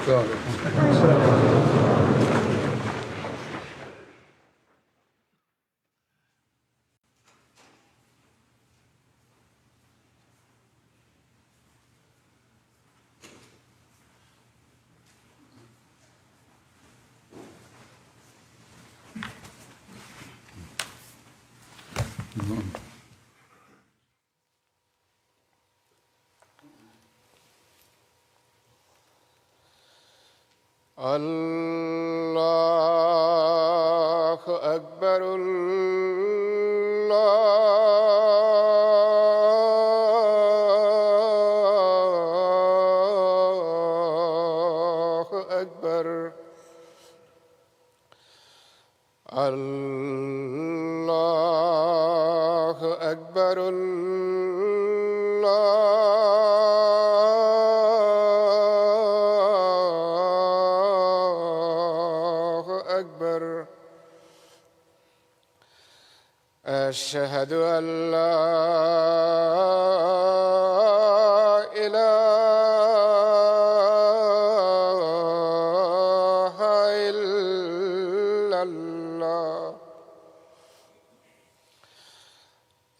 السلام الله أكبر. الله أكبر. الله أكبر. الله أكبر. أشهد أن لا إله إلا الله.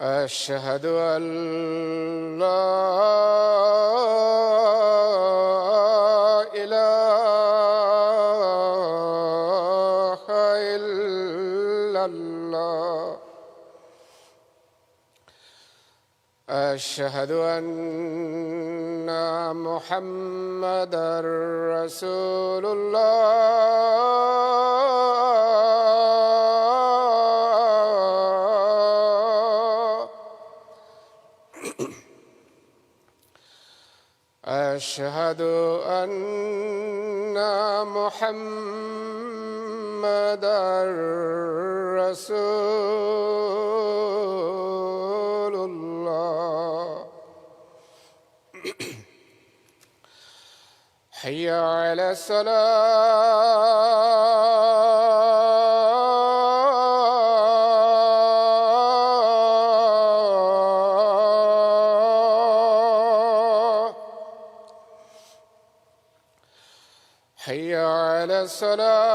أشهد أن لا إله إلا الله. أشهد أن محمدًا رسول الله. أشهد أن محمدًا رسول الله. حي على الصلاة. حي على الصلاة.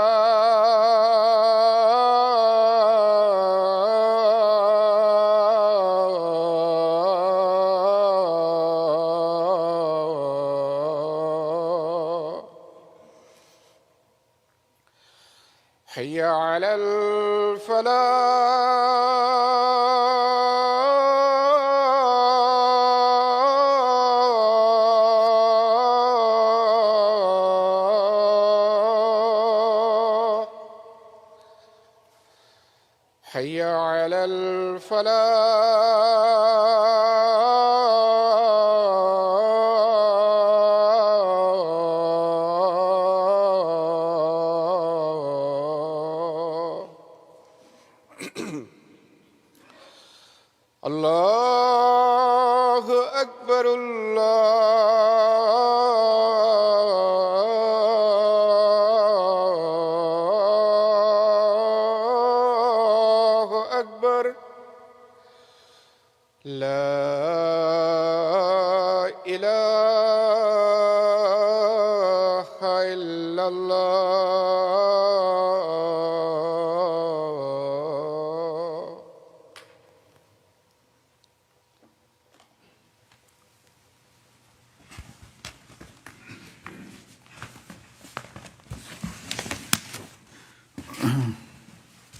حي على الفلاح. حي على الفلاح. الله أكبر. الله أكبر. لا إله إلا الله.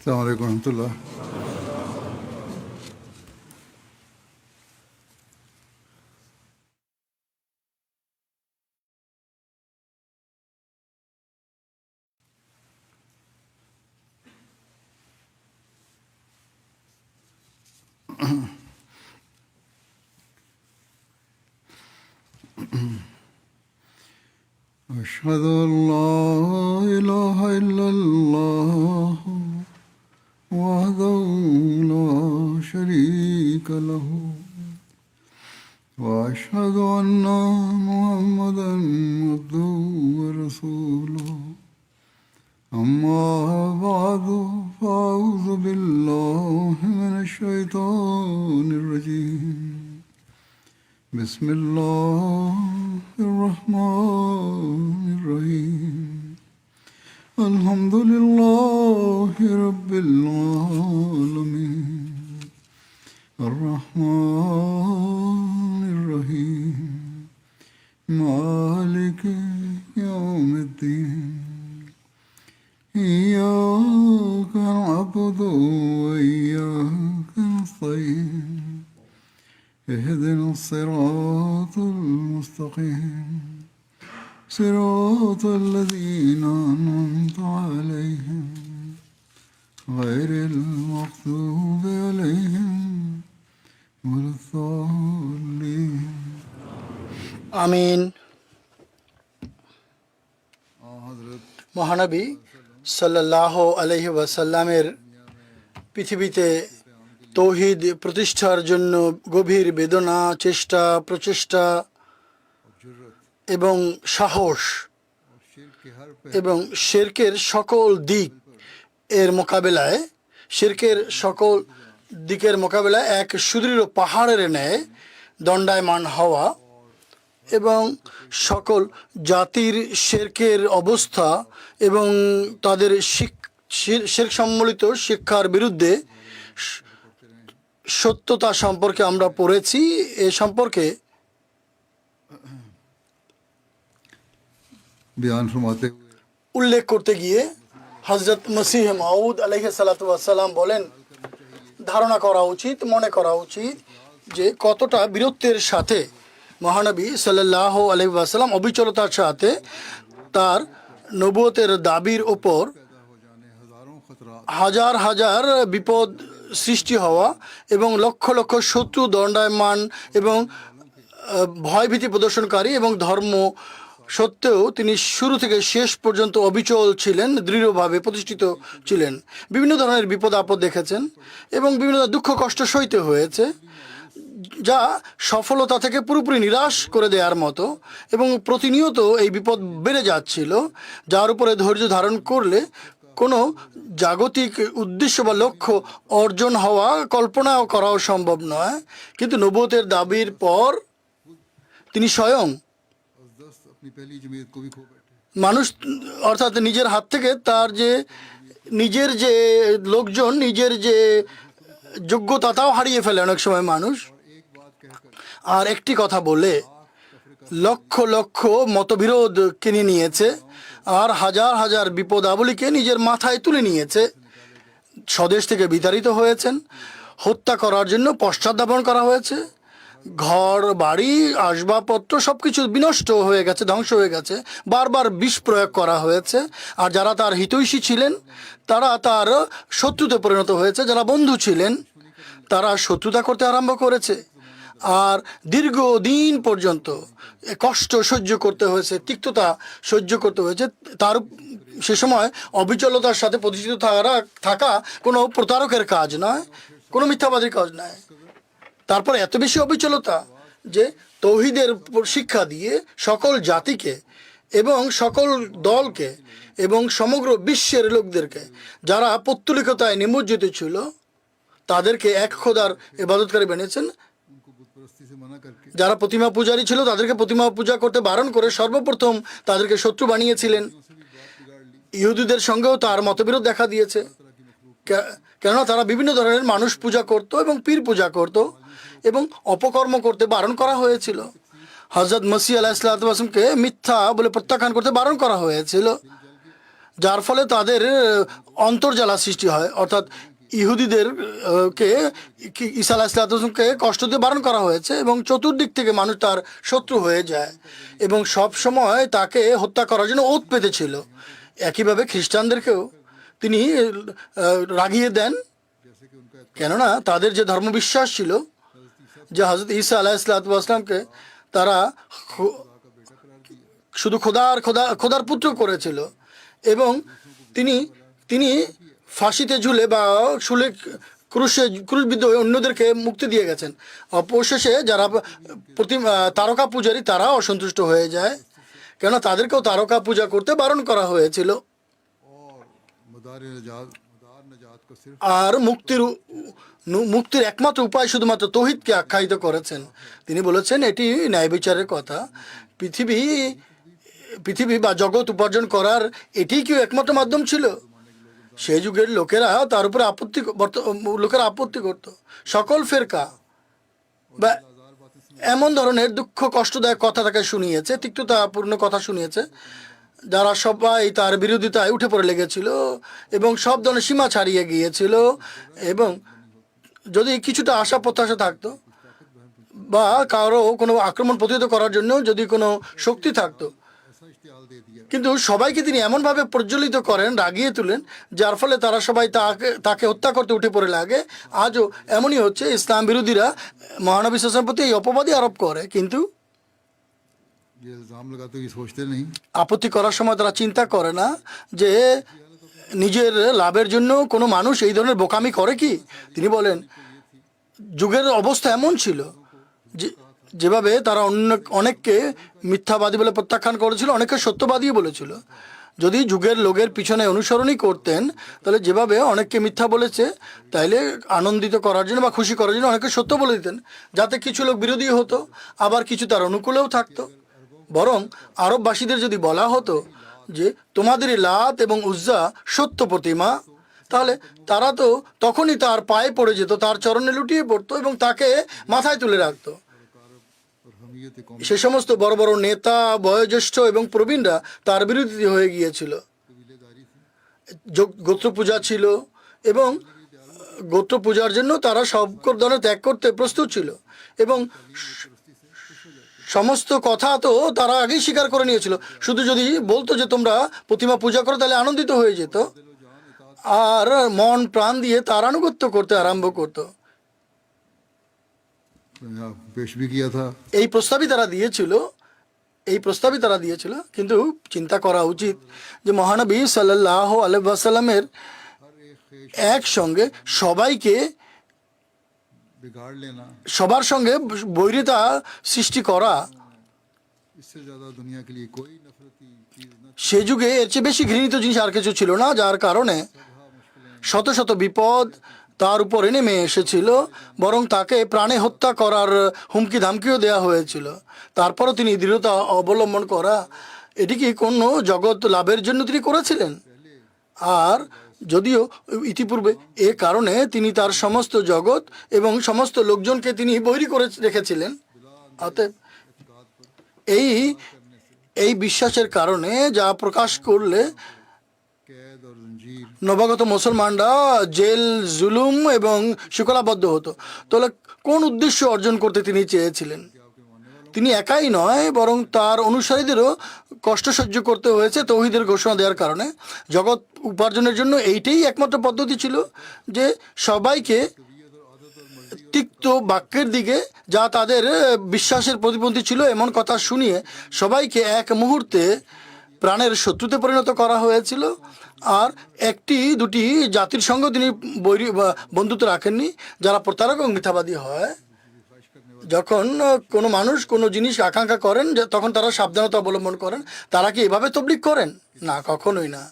السلام عليكم ورحمة الله. أشهد أن لا إله إلا الله وحده لا شريك له وأشهد أن محمدًا عبده ورسوله. أما بعد فأعوذ بالله من الشيطان الرجيم. بسم الله الرحمن الرحيم. الحمد لله رب العالمين الرحمن الرحيم مالك يوم الدين إياك نعبد وإياك نستعين اهدنا الصراط المستقيم صراط الذين أنعمت عليهم غير المغضوب عليهم ولا الضالين আমিন। মহানবী সাল্লাল্লাহু আলাইহি ওয়াসাল্লামের পৃথিবীতে তৌহিদ প্রতিষ্ঠার জন্য গভীর বেদনা, চেষ্টা, প্রচেষ্টা এবং সাহস এবং শিরকের সকল দিক এর মোকাবেলায় এক সুদৃঢ় পাহাড়ের ন্যায় দণ্ডায়মান হওয়া এবং সকল জাতির শিরকের অবস্থা এবং তাদের শিরক সম্বলিত শিক্ষার বিরুদ্ধে সত্যতা সম্পর্কে আমরা পড়েছি। এ সম্পর্কে উল্লেখ করতে গিয়ে হযরত মসিহ মাউদ আলাইহিস সালাতু ওয়াস সালাম বলেন, ধারণা করা উচিত, মনে করা উচিত যে কতটা বীরত্বের সাথে মহানবী সাল্লাল্লাহু আলাইহি ওয়াসাল্লাম অবিচলতার সাথে তার নবুয়তের দাবির ওপর হাজার হাজার বিপদ সৃষ্টি হওয়া এবং লক্ষ লক্ষ শত্রু দণ্ডায়মান এবং ভয়ভীতি প্রদর্শনকারী এবং ধর্ম সত্ত্বেও তিনি শুরু থেকে শেষ পর্যন্ত অবিচল ছিলেন, দৃঢ়ভাবে প্রতিষ্ঠিত ছিলেন। বিভিন্ন ধরনের বিপদ আপদ দেখেছেন এবং বিভিন্ন দুঃখ কষ্ট সইতে হয়েছে, যা সফলতা থেকে পুরোপুরি নিরাশ করে দেওয়ার মতো, এবং প্রতিনিয়ত এই বিপদ বেড়ে যাচ্ছিল, যার উপরে ধৈর্য ধারণ করলে কোনো জাগতিক উদ্দেশ্য বা লক্ষ্য অর্জন হওয়া কল্পনাও করাও সম্ভব নয়। কিন্তু নবুয়তের দাবির পর তিনি স্বয়ং মানুষ অর্থাৎ নিজের হাত থেকে তার নিজের যে লোকজন, নিজের যে যোগ্যতাটাও হারিয়ে ফেলে অনেক সময় মানুষ, আর একটি কথা বলে লক্ষ লক্ষ মতবিরোধ কিনে নিয়েছে আর হাজার হাজার বিপদাবলীকে নিজের মাথায় তুলে নিয়েছে। স্বদেশ থেকে বিতাড়িত হয়েছেন, হত্যা করার জন্য পশ্চাৎধাবন করা হয়েছে, ঘর বাড়ি আসবাবপত্র সব কিছু বিনষ্ট হয়ে গেছে, ধ্বংস হয়ে গেছে, বারবার বিষ প্রয়োগ করা হয়েছে। আর যারা তার হিতৈষী ছিলেন তারা তার শত্রুতে পরিণত হয়েছে, যারা বন্ধু ছিলেন তারা শত্রুতা করতে আরম্ভ করেছে। আর দীর্ঘদিন পর্যন্ত কষ্ট সহ্য করতে হয়েছে, তিক্ততা সহ্য করতে হয়েছে। তার সে সময় অবিচলতার সাথে প্রতিষ্ঠিত থাকা কোনো প্রতারকের কাজ নয়, কোনো মিথ্যাবাদীর কাজ নয়। তারপর এত বেশি অবিচলতা যে তৌহিদের শিক্ষা দিয়ে সকল জাতিকে এবং সকল দলকে এবং সমগ্র বিশ্বের লোকদেরকে যারা পৌত্তলিকতায় নিমজ্জিত ছিল তাদেরকে এক খোদার ইবাদতকারী বানিয়েছেন। যারা প্রতিমা পূজারী ছিল তাদেরকে প্রতিমা পূজা করতে বারণ করে সর্বপ্রথম তাদেরকে শত্রু বানিয়েছিলেন। ইহুদিদের সঙ্গেও তার মতবিরোধ দেখা দিয়েছে, কেননা তারা বিভিন্ন ধরনের মানুষ পূজা করত এবং পীর পূজা করত এবং অপকর্ম করতে বারণ করা হয়েছিল। হযরত মসিহ আলাইহিস সালাতু ওয়াস সালামকে মিথ্যা বলে প্রত্যাখ্যান করতে বারণ করা হয়েছিল, যার ফলে তাদের অন্তর্জ্বালা সৃষ্টি হয়। অর্থাৎ ইহুদিদেরকে ঈসা আলাইহিস সালাতু ওয়াস সালামকে কষ্ট দিয়ে বারণ করা হয়েছে এবং চতুর্দিক থেকে মানুষ তার শত্রু হয়ে যায় এবং সব সময় তাকে হত্যা করার জন্য ওত পেতেছিল। একইভাবে খ্রিস্টানদেরকেও তিনি রাগিয়ে দেন, কেননা তাদের যে ধর্মবিশ্বাস ছিল যে হযরত ঈসা আলাইহিস সালাতু ওয়াস সালামকে তারা শুধু খোদার পুত্র করেছিল এবং তিনি ফাঁসিতে ঝুলে বা শুলে ক্রুশবিদ্ধ হয়ে অন্যদেরকে মুক্তি দিয়ে গেছেন। অবশেষে যারা তারকা পূজারী তারা অসন্তুষ্ট হয়ে যায়, কেননা তাদেরকেও তারকা পূজা করতে বারণ করা হয়েছিল। আর মুক্তির একমাত্র উপায় শুধুমাত্র তৌহিদকে আখ্যায়িত করেছেন। তিনি বলেছেন এটি ন্যায় বিচারের কথা। পৃথিবী পৃথিবী বা জগৎ উপার্জন করার এটিই কি একমাত্র মাধ্যম ছিল? সেই যুগের লোকেরা তার উপরে লোকেরা আপত্তি করত। সকল ফেরকা বা এমন ধরনের দুঃখ কষ্টদায়ক কথা তাকে শুনিয়েছে, তিক্ততাপূর্ণ কথা শুনিয়েছে, যারা সবাই তার বিরোধিতায় উঠে পড়ে লেগেছিল এবং সব ধরনের সীমা ছাড়িয়ে গিয়েছিল। এবং যদি কিছুটা আশা প্রত্যাশা থাকতো বা কারো কোনো আক্রমণ প্রতিহত করার জন্য যদি কোনো শক্তি থাকতো, কিন্তু সবাইকে তিনি এমনভাবে প্রজ্বলিত করেন, রাগিয়ে তুলেন, যার ফলে তারা সবাই তাকে হত্যা করতে উঠে পড়ে লাগে। আজও এমনই হচ্ছে, ইসলাম বিরোধীরা মহানবী সাল্লাল্লাহু আলাইহি ওয়াসাল্লামের প্রতি এই অপবাদই আরোপ করে, কিন্তু ये इल्ज़ाम लगाते हुए सोचते नहीं। আপত্তি করার সময় তারা চিন্তা করে না যে নিজের লাভের জন্য কোনো মানুষ এই ধরনের বোকামি করে কি। তিনি বলেন, যুগের অবস্থা এমন ছিল যে যেভাবে তারা অনেককে মিথ্যাবাদী বলে প্রত্যাখ্যান করেছিল, অনেককে সত্যবাদী বলেছিল। যদি যুগের লোকের পিছনে অনুসরণই করতেন, তাহলে যেভাবে অনেককে মিথ্যা বলেছে, তাইলে আনন্দিত করার জন্য বা খুশি করার জন্য অনেকে সত্য বলে দিতেন, যাতে কিছু লোক বিরোধী হতো, আবার কিছু তার অনুকূলেও থাকতো। বরং আরববাসীদের যদি বলা হতো যে তোমাদের লাত এবং উজ্জা সত্য প্রতিমা, তাহলে তারা তো তখনই তার পায়ে পড়ে যেত, তার চরণে লুটিয়ে পড়তো এবং তাকে মাথায় তুলে রাখতো। और हमीयत कौम সে সমস্ত বড় বড় নেতা, বয়োজ্যেষ্ঠ এবং প্রবীণরা তার বিরোধী হয়ে গিয়েছিল। গোত্র পূজা ছিল এবং গোত্র পূজার জন্য তারা সব ধরনের ত্যাগ করতে প্রস্তুত ছিল এবং সমস্ত কথা তো তারা আগেই স্বীকার করে নিয়েছিল। শুধু যদি বলতো যে তোমরা প্রতিমা পূজা করো, তাহলে আনন্দিত হয়ে যেত আর মন প্রাণ দিয়ে তার আনুগত্য করতে আরম্ভ করতো। पेश भी किया था। এই প্রস্তাবই তারা দিয়েছিল, কিন্তু চিন্তা করা উচিত যে মহানবী সাল্লাল্লাহু আলাইহি ওয়াসাল্লামের একসঙ্গে সবাইকে बिगाड़ लेना, সবার সঙ্গে বৈরিতা সৃষ্টি করা, इससे ज़्यादा दुनिया के लिए कोई नफरती चीज़ न। সে যুগে এর চেয়ে বেশি ঘৃণিত জিনিস আর কিছু ছিল না, যার কারণে শত শত বিপদ তার উপরে নেমে এসেছিল, বরং তাকে প্রাণে হত্যা করার হুমকি ধামকিও দেওয়া হয়েছিল। তারপরও তিনি দৃঢ়তা অবলম্বন করা, এটি কি কোনো জগৎ লাভের জন্য তিনি করেছিলেন? আর যদিও ইতিপূর্বে এ কারণে তিনি তার সমস্ত জগৎ এবং সমস্ত লোকজনকে তিনি বৈরী করে রেখেছিলেন। অতএব এই বিশ্বাসের কারণে যা প্রকাশ করলে कैद और जंजीर নবাগত মুসলমানরা জেল, জুলুম এবং শৃঙ্খলাবদ্ধ হতো, তাহলে কোন উদ্দেশ্য অর্জন করতে তিনি চেয়েছিলেন? তিনি একাই নয়, বরং তার অনুসারীদেরও কষ্ট সহ্য করতে হয়েছে তৌহিদের ঘোষণা দেওয়ার কারণে। জগৎ উপার্জনের জন্য এইটাই একমাত্র পদ্ধতি ছিল যে সবাইকে তিক্ত বাক্যের দিকে, যা তাদের বিশ্বাসের প্রতিপন্থী ছিল, এমন কথা শুনিয়ে সবাইকে এক মুহূর্তে প্রাণের শত্রুতে পরিণত করা হয়েছিল। আর একটি দুটি জাতির সঙ্গে তিনি বন্ধুত্ব রাখেননি, যারা প্রতারক এবং মিথ্যাবাদী হয়। যখন কোনো মানুষ কোনো জিনিস আকাঙ্ক্ষা করেন, তখন তারা সাবধানতা অবলম্বন করেন। তারা কি এভাবে তবলিগ করেন? না, কখনোই না।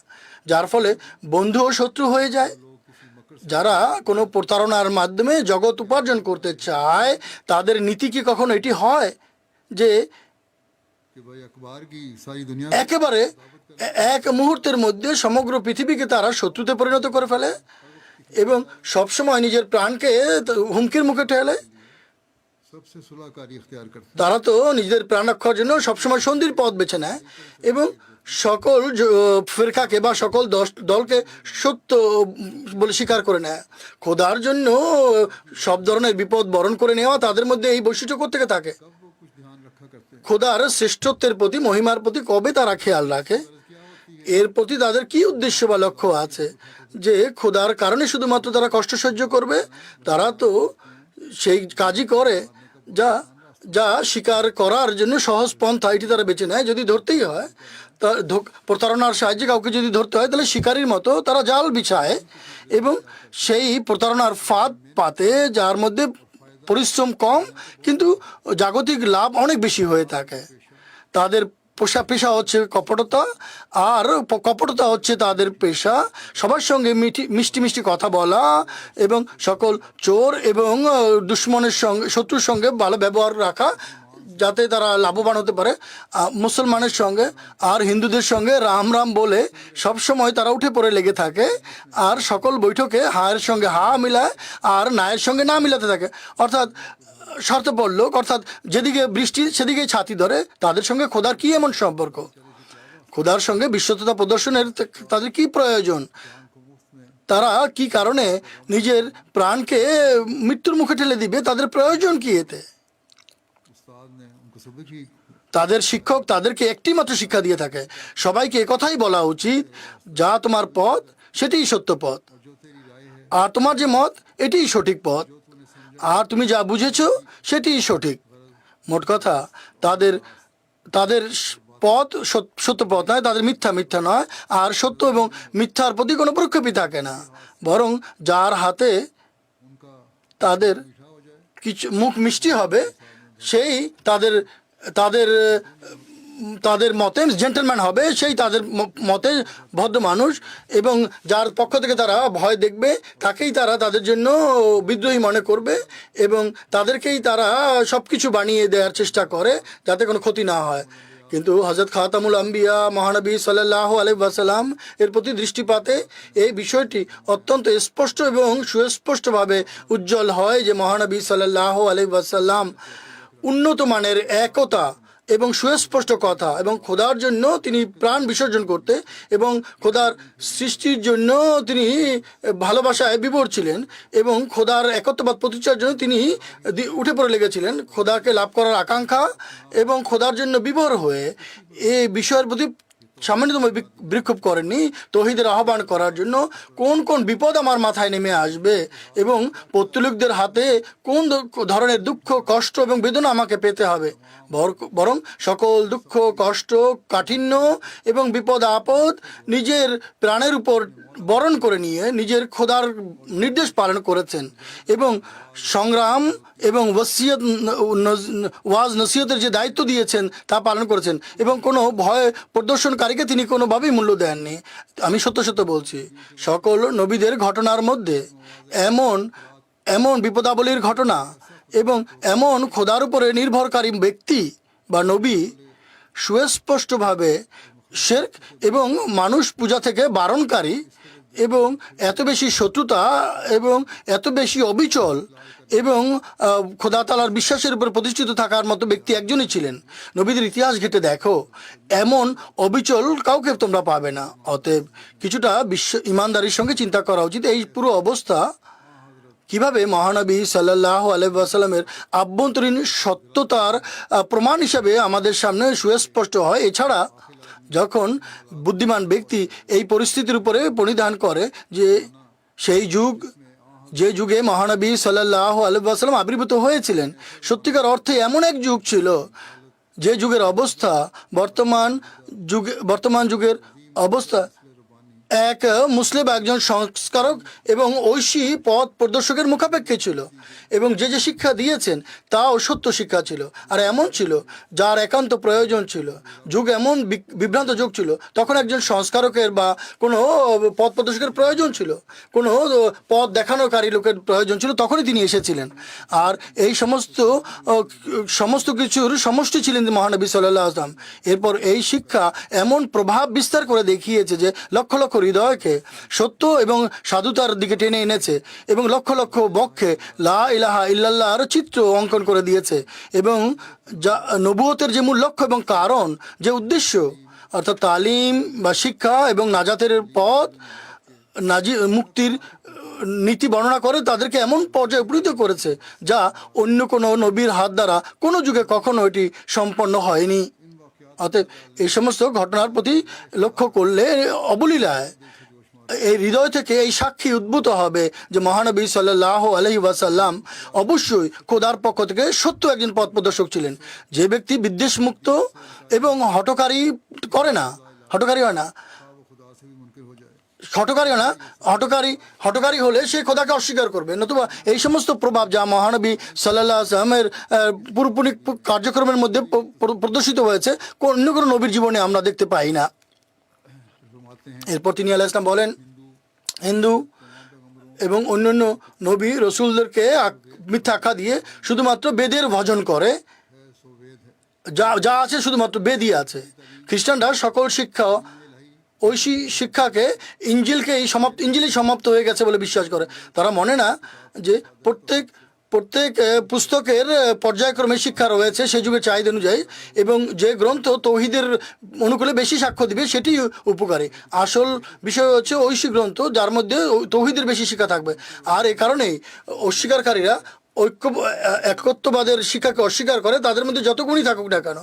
যার ফলে বন্ধু ও শত্রু হয়ে যায়। যারা কোনো প্রতারণার মাধ্যমে জগৎ উপার্জন করতে চায়, তাদের নীতি কি কখনো এটি হয় যে कि भाई अखबार की सारी दुनिया একেবারে এক মুহূর্তের মধ্যে সমগ্র পৃথিবীকে তারা শত্রুতে পরিণত করে ফেলে এবং সবসময় নিজের প্রাণকে হুমকির মুখে ঠেলে? सबसे सुलहकारी इख्तियार करते हैं। তারা তো নিজেদের প্রাণ রক্ষার জন্য সবসময় সন্ধির পথ বেছে নেয় এবং সকল ফিরকাকে বা সকল দলকে সত্য বলে স্বীকার করে নেয়। খোদার জন্য সব ধরনের বিপদ বরণ করে নেওয়া তাদের মধ্যে এই বৈশিষ্ট্য কোত্থেকে থাকে? सब वो कुछ ध्यान रखा करते हैं। খোদার শ্রেষ্ঠত্বের প্রতি, মহিমার প্রতি কবে তারা খেয়াল রাখে? এর প্রতি তাদের কি উদ্দেশ্য বা লক্ষ্য আছে যে খোদার কারণে শুধুমাত্র তারা কষ্ট সহ্য করবে? তারা তো সেই কাজই করে যা যা স্বীকার করার জন্য সহজ পন্থা, এটি তারা বেছে নেয়। যদি ধরতেই হয়, তা প্রতারণার সাহায্যে কাউকে যদি ধরতে হয়, তাহলে শিকারির মতো তারা জাল বিছায় এবং সেই প্রতারণার ফাঁদ পাতে, যার মধ্যে পরিশ্রম কম কিন্তু জাগতিক লাভ অনেক বেশি হয়ে থাকে। তাদের পেশা হচ্ছে কপটতা, আর কপটতা হচ্ছে তাদের পেশা। সবার সঙ্গে মিষ্টি মিষ্টি কথা বলা এবং সকল চোর এবং দুশ্মনের সঙ্গে, শত্রুর সঙ্গে ভালো ব্যবহার রাখা, যাতে তারা লাভবান হতে পারে। মুসলমানের সঙ্গে আর হিন্দুদের সঙ্গে রাম রাম বলে সবসময় তারা উঠে পড়ে লেগে থাকে, আর সকল বৈঠকে হায়ের সঙ্গে হা মিলায় আর নায়ের সঙ্গে না মিলাতে থাকে। অর্থাৎ স্বার্থপর লোক, অর্থাৎ যেদিকে বৃষ্টি সেদিকেই ছাতি ধরে। তাদের সঙ্গে খোদার কি এমন সম্পর্ক? খোদার সঙ্গে বিশ্বস্ততা প্রদর্শনের তাদের কি প্রয়োজন? তারা কি কারণে নিজের প্রাণকে মৃত্যুর মুখে ঠেলে দিবে? তাদের প্রয়োজন কি এতে? उस्ताद ने उनको सबक ही তাদের শিক্ষক তাদেরকে একটি মাত্র শিক্ষা দিয়ে থাকে, সবাইকে একথাই বলা উচিত, যা তোমার পথ সেটিই সত্য পথ, जो तेरी राय है আর তোমার যে মত এটিই সঠিক পথ, আর তুমি যা বুঝেছো সেটিই সঠিক। মোট কথা তাদের তাদের পথ সত্য পথ নয়, তাদের মিথ্যা মিথ্যা নয়, আর সত্য এবং মিথ্যার প্রতি কোনো প্রক্ষেপই থাকে না। বরং যার হাতে उनका তাদের मीठा हो जाए কিছু মুখ মিষ্টি হবে সেই তাদের তাদের তাদের মতে জেন্টলম্যান হবে, সেই তাদের মতে ভদ্র মানুষ, এবং যার পক্ষ থেকে তারা ভয় দেখবে তাকেই তারা তাদের জন্য বিদ্রোহী মনে করবে, এবং তাদেরকেই তারা সব কিছু বানিয়ে দেওয়ার চেষ্টা করে যাতে কোনো ক্ষতি না হয়। কিন্তু হযরত খাতামুল আম্বিয়া মহানবী সাল্লাল্লাহু আলাইহি ওয়াসাল্লাম এর প্রতি দৃষ্টিপাতে এই বিষয়টি অত্যন্ত স্পষ্ট এবং সুস্পষ্টভাবে উজ্জ্বল হয় যে মহানবী সাল্লাল্লাহু আলাইহি ওয়াসাল্লাম উন্নত মানের একতা এবং সুস্পষ্ট কথা এবং খোদার জন্য তিনি প্রাণ বিসর্জন করতে এবং খোদার সৃষ্টির জন্য তিনি ভালোবাসায় বিভোর ছিলেন এবং খোদার একত্ববাদ প্রতিষ্ঠার জন্য তিনি উঠে পড়ে লেগেছিলেন। খোদাকে লাভ করার আকাঙ্ক্ষা এবং খোদার জন্য বিভোর হয়ে এই বিষয়ের প্রতি সামান্যতম বিক্ষোভ করেননি। তৌহিদের আহ্বান করার জন্য কোন কোন বিপদ আমার মাথায় নেমে আসবে এবং পৌত্তলিকদের হাতে কোন ধরনের দুঃখ কষ্ট এবং বেদনা আমাকে পেতে হবে, বরং সকল দুঃখ কষ্ট কাঠিন্য এবং বিপদ আপদ নিজের প্রাণের উপর বরণ করে নিয়ে নিজের খোদার নির্দেশ পালন করেছেন এবং সংগ্রাম এবং ওয়াজ নসিহতের যে দায়িত্ব দিয়েছেন তা পালন করেছেন এবং কোনো ভয় প্রদর্শনকারীকে তিনি কোনোভাবেই মূল্য দেননি। আমি সত্য সত্য বলছি, সকল নবীদের ঘটনার মধ্যে এমন এমন বিপদাবলীর ঘটনা এবং এমন খোদার উপরে নির্ভরকারী ব্যক্তি বা নবী সুস্পষ্টভাবে শিরক এবং মানুষ পূজা থেকে বারণকারী এবং এত বেশি শত্রুতা এবং এত বেশি অবিচল এবং খোদা তাআলার বিশ্বাসের উপর প্রতিষ্ঠিত থাকার মতো ব্যক্তি একজনই ছিলেন। নবীদের ইতিহাস ঘেঁটে দেখো, এমন অবিচল কাউকে তোমরা পাবে না। অতএব কিছুটা ইমানদারির সঙ্গে চিন্তা করা উচিত এই পুরো অবস্থা কিভাবে মহানবী সাল্লাল্লাহু আলাইহি ওয়াসাল্লামের আভ্যন্তরীণ সত্যতার প্রমাণ হিসাবে আমাদের সামনে সুস্পষ্ট হয়। এছাড়া যখন বুদ্ধিমান ব্যক্তি এই পরিস্থিতির উপরে পরিধান করে যে সেই যুগ যে যুগে মহানবী সাল্লাল্লাহু আলাইহি ওয়াসাল্লাম আবির্ভূত হয়েছিলেন সত্যিকার অর্থে এমন এক যুগ ছিল যে যুগের অবস্থা বর্তমান যুগের অবস্থা এক মুসলিম একজন সংস্কারক এবং ঐশী পথ প্রদর্শকের মুখাপেক্ষী ছিল এবং যে যে শিক্ষা দিয়েছেন তাও সত্য শিক্ষা ছিল আর এমন ছিল যার একান্ত প্রয়োজন ছিল। যুগ এমন বিভ্রান্ত যুগ ছিল, তখন একজন সংস্কারকের বা কোনো পথ প্রদর্শকের প্রয়োজন ছিল, কোনো পথ দেখানোকারী লোকের প্রয়োজন ছিল, তখনই তিনি এসেছিলেন। আর এই সমস্ত কিছুর সমষ্টি ছিলেন মহানবী সাল্লাল্লাহু আলাইহি ওয়াসাল্লাম। এরপর এই শিক্ষা এমন প্রভাব বিস্তার করে দেখিয়েছে যে লক্ষ লক্ষ হৃদয়কে সত্য এবং সাধুতার দিকে টেনে এনেছে এবং লক্ষ লক্ষ বক্ষে লা ইলাহা ইল্লাল্লাহর চিত্র অঙ্কন করে দিয়েছে এবং যা নবুয়তের যে মূল লক্ষ্য এবং কারণ যে উদ্দেশ্য অর্থাৎ তালিম বা শিক্ষা এবং নাজাতের পথ মুক্তির নীতি বর্ণনা করে তাদেরকে এমন পর্যায়ে উপনীত করেছে যা অন্য কোনো নবীর হাত দ্বারা কোনো যুগে কখনো এটি সম্পন্ন হয়নি। অতএব এই সমস্ত ঘটনার প্রতি লক্ষ্য করলে অবলীলায় এই হৃদয় থেকে এই সাক্ষী উদ্ভূত হবে যে মহানবী সাল্লাল্লাহু আলাইহি ওয়াসাল্লাম অবশ্যই খোদার পক্ষ থেকে সত্য একজন পথ প্রদর্শক ছিলেন। যে ব্যক্তি বিদ্বেষ মুক্ত এবং হঠকারী হয় না, হঠকারী হলে সে খোদাকে অস্বীকার করবে, নতুবা এই সমস্ত প্রভাব যা মহানবী সাল্লাল্লাহু আলাইহি ওয়াসাল্লামের পুরোপুরি কার্যক্রমের মধ্যে প্রদর্শিত হয়েছে অন্য কোনো নবীর জীবনে আমরা দেখতে পাই না। এরপর তিনি আলাইহিস সালাম বলেন, হিন্দু এবং অন্যান্য নবী রসুলদেরকে মিথ্যা আখ্যা দিয়ে শুধুমাত্র বেদের ভজন করে যা যা আছে শুধুমাত্র বেদই আছে। খ্রিস্টানরা সকল শিক্ষা ঐশী শিক্ষাকে ইঞ্জিলই সমাপ্ত হয়ে গেছে বলে বিশ্বাস করে। তারা মনে না যে প্রত্যেক প্রত্যেক পুস্তকের পর্যায়ক্রমে শিক্ষা রয়েছে সেই যুগের চাহিদা অনুযায়ী, এবং যে গ্রন্থ তৌহিদের অনুকূলে বেশি সাক্ষ্য দিবে সেটি উপকারী। আসল বিষয় হচ্ছে ঐশী গ্রন্থ যার মধ্যে তৌহিদের বেশি শিক্ষা থাকবে। আর এ কারণেই অস্বীকারীরা একত্ববাদের শিক্ষাকে অস্বীকার করে, তাদের মধ্যে যত গুণই থাকুক না কেন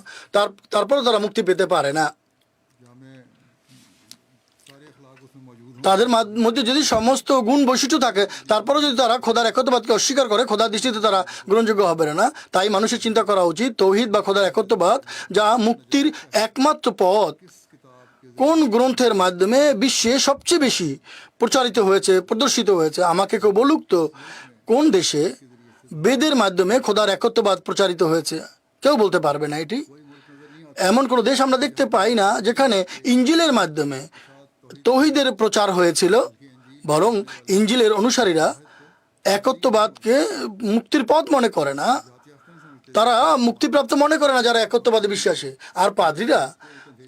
তারপরেও তারা মুক্তি পেতে পারে না। जामे सारे अखलाक उसमें मौजूद हों। তাদের মধ্যে যদি সমস্ত গুণ বৈশিষ্ট্য থাকে তারপরেও যদি তারা খোদার একত্ববাদকে অস্বীকার করে, খোদার দৃষ্টিতে তারা গ্রহণযোগ্য হবে না। তাই মানুষের চিন্তা করা উচিত তৌহিদ বা খোদার একত্ববাদ যা মুক্তির একমাত্র পথ কোন গ্রন্থের মাধ্যমে বিশ্বে সবচেয়ে বেশি প্রচারিত হয়েছে, প্রদর্শিত হয়েছে। আমাকে কেউ বলুক তো কোন দেশে বেদের মাধ্যমে খোদার একত্ববাদ প্রচারিত হয়েছে? কেউ বলতে পারবে না এটি। এমন কোনো দেশ আমরা দেখতে পাই না যেখানে ইঞ্জিলের মাধ্যমে তৌহিদের প্রচার হয়েছিল, বরং ইঞ্জিলের অনুসারীরা একত্ববাদকে মুক্তির পথ মনে করে না। তারা মুক্তিপ্রাপ্ত মনে করে না যারা একত্ববাদে বিশ্বাসী। আর পাদ্রীরা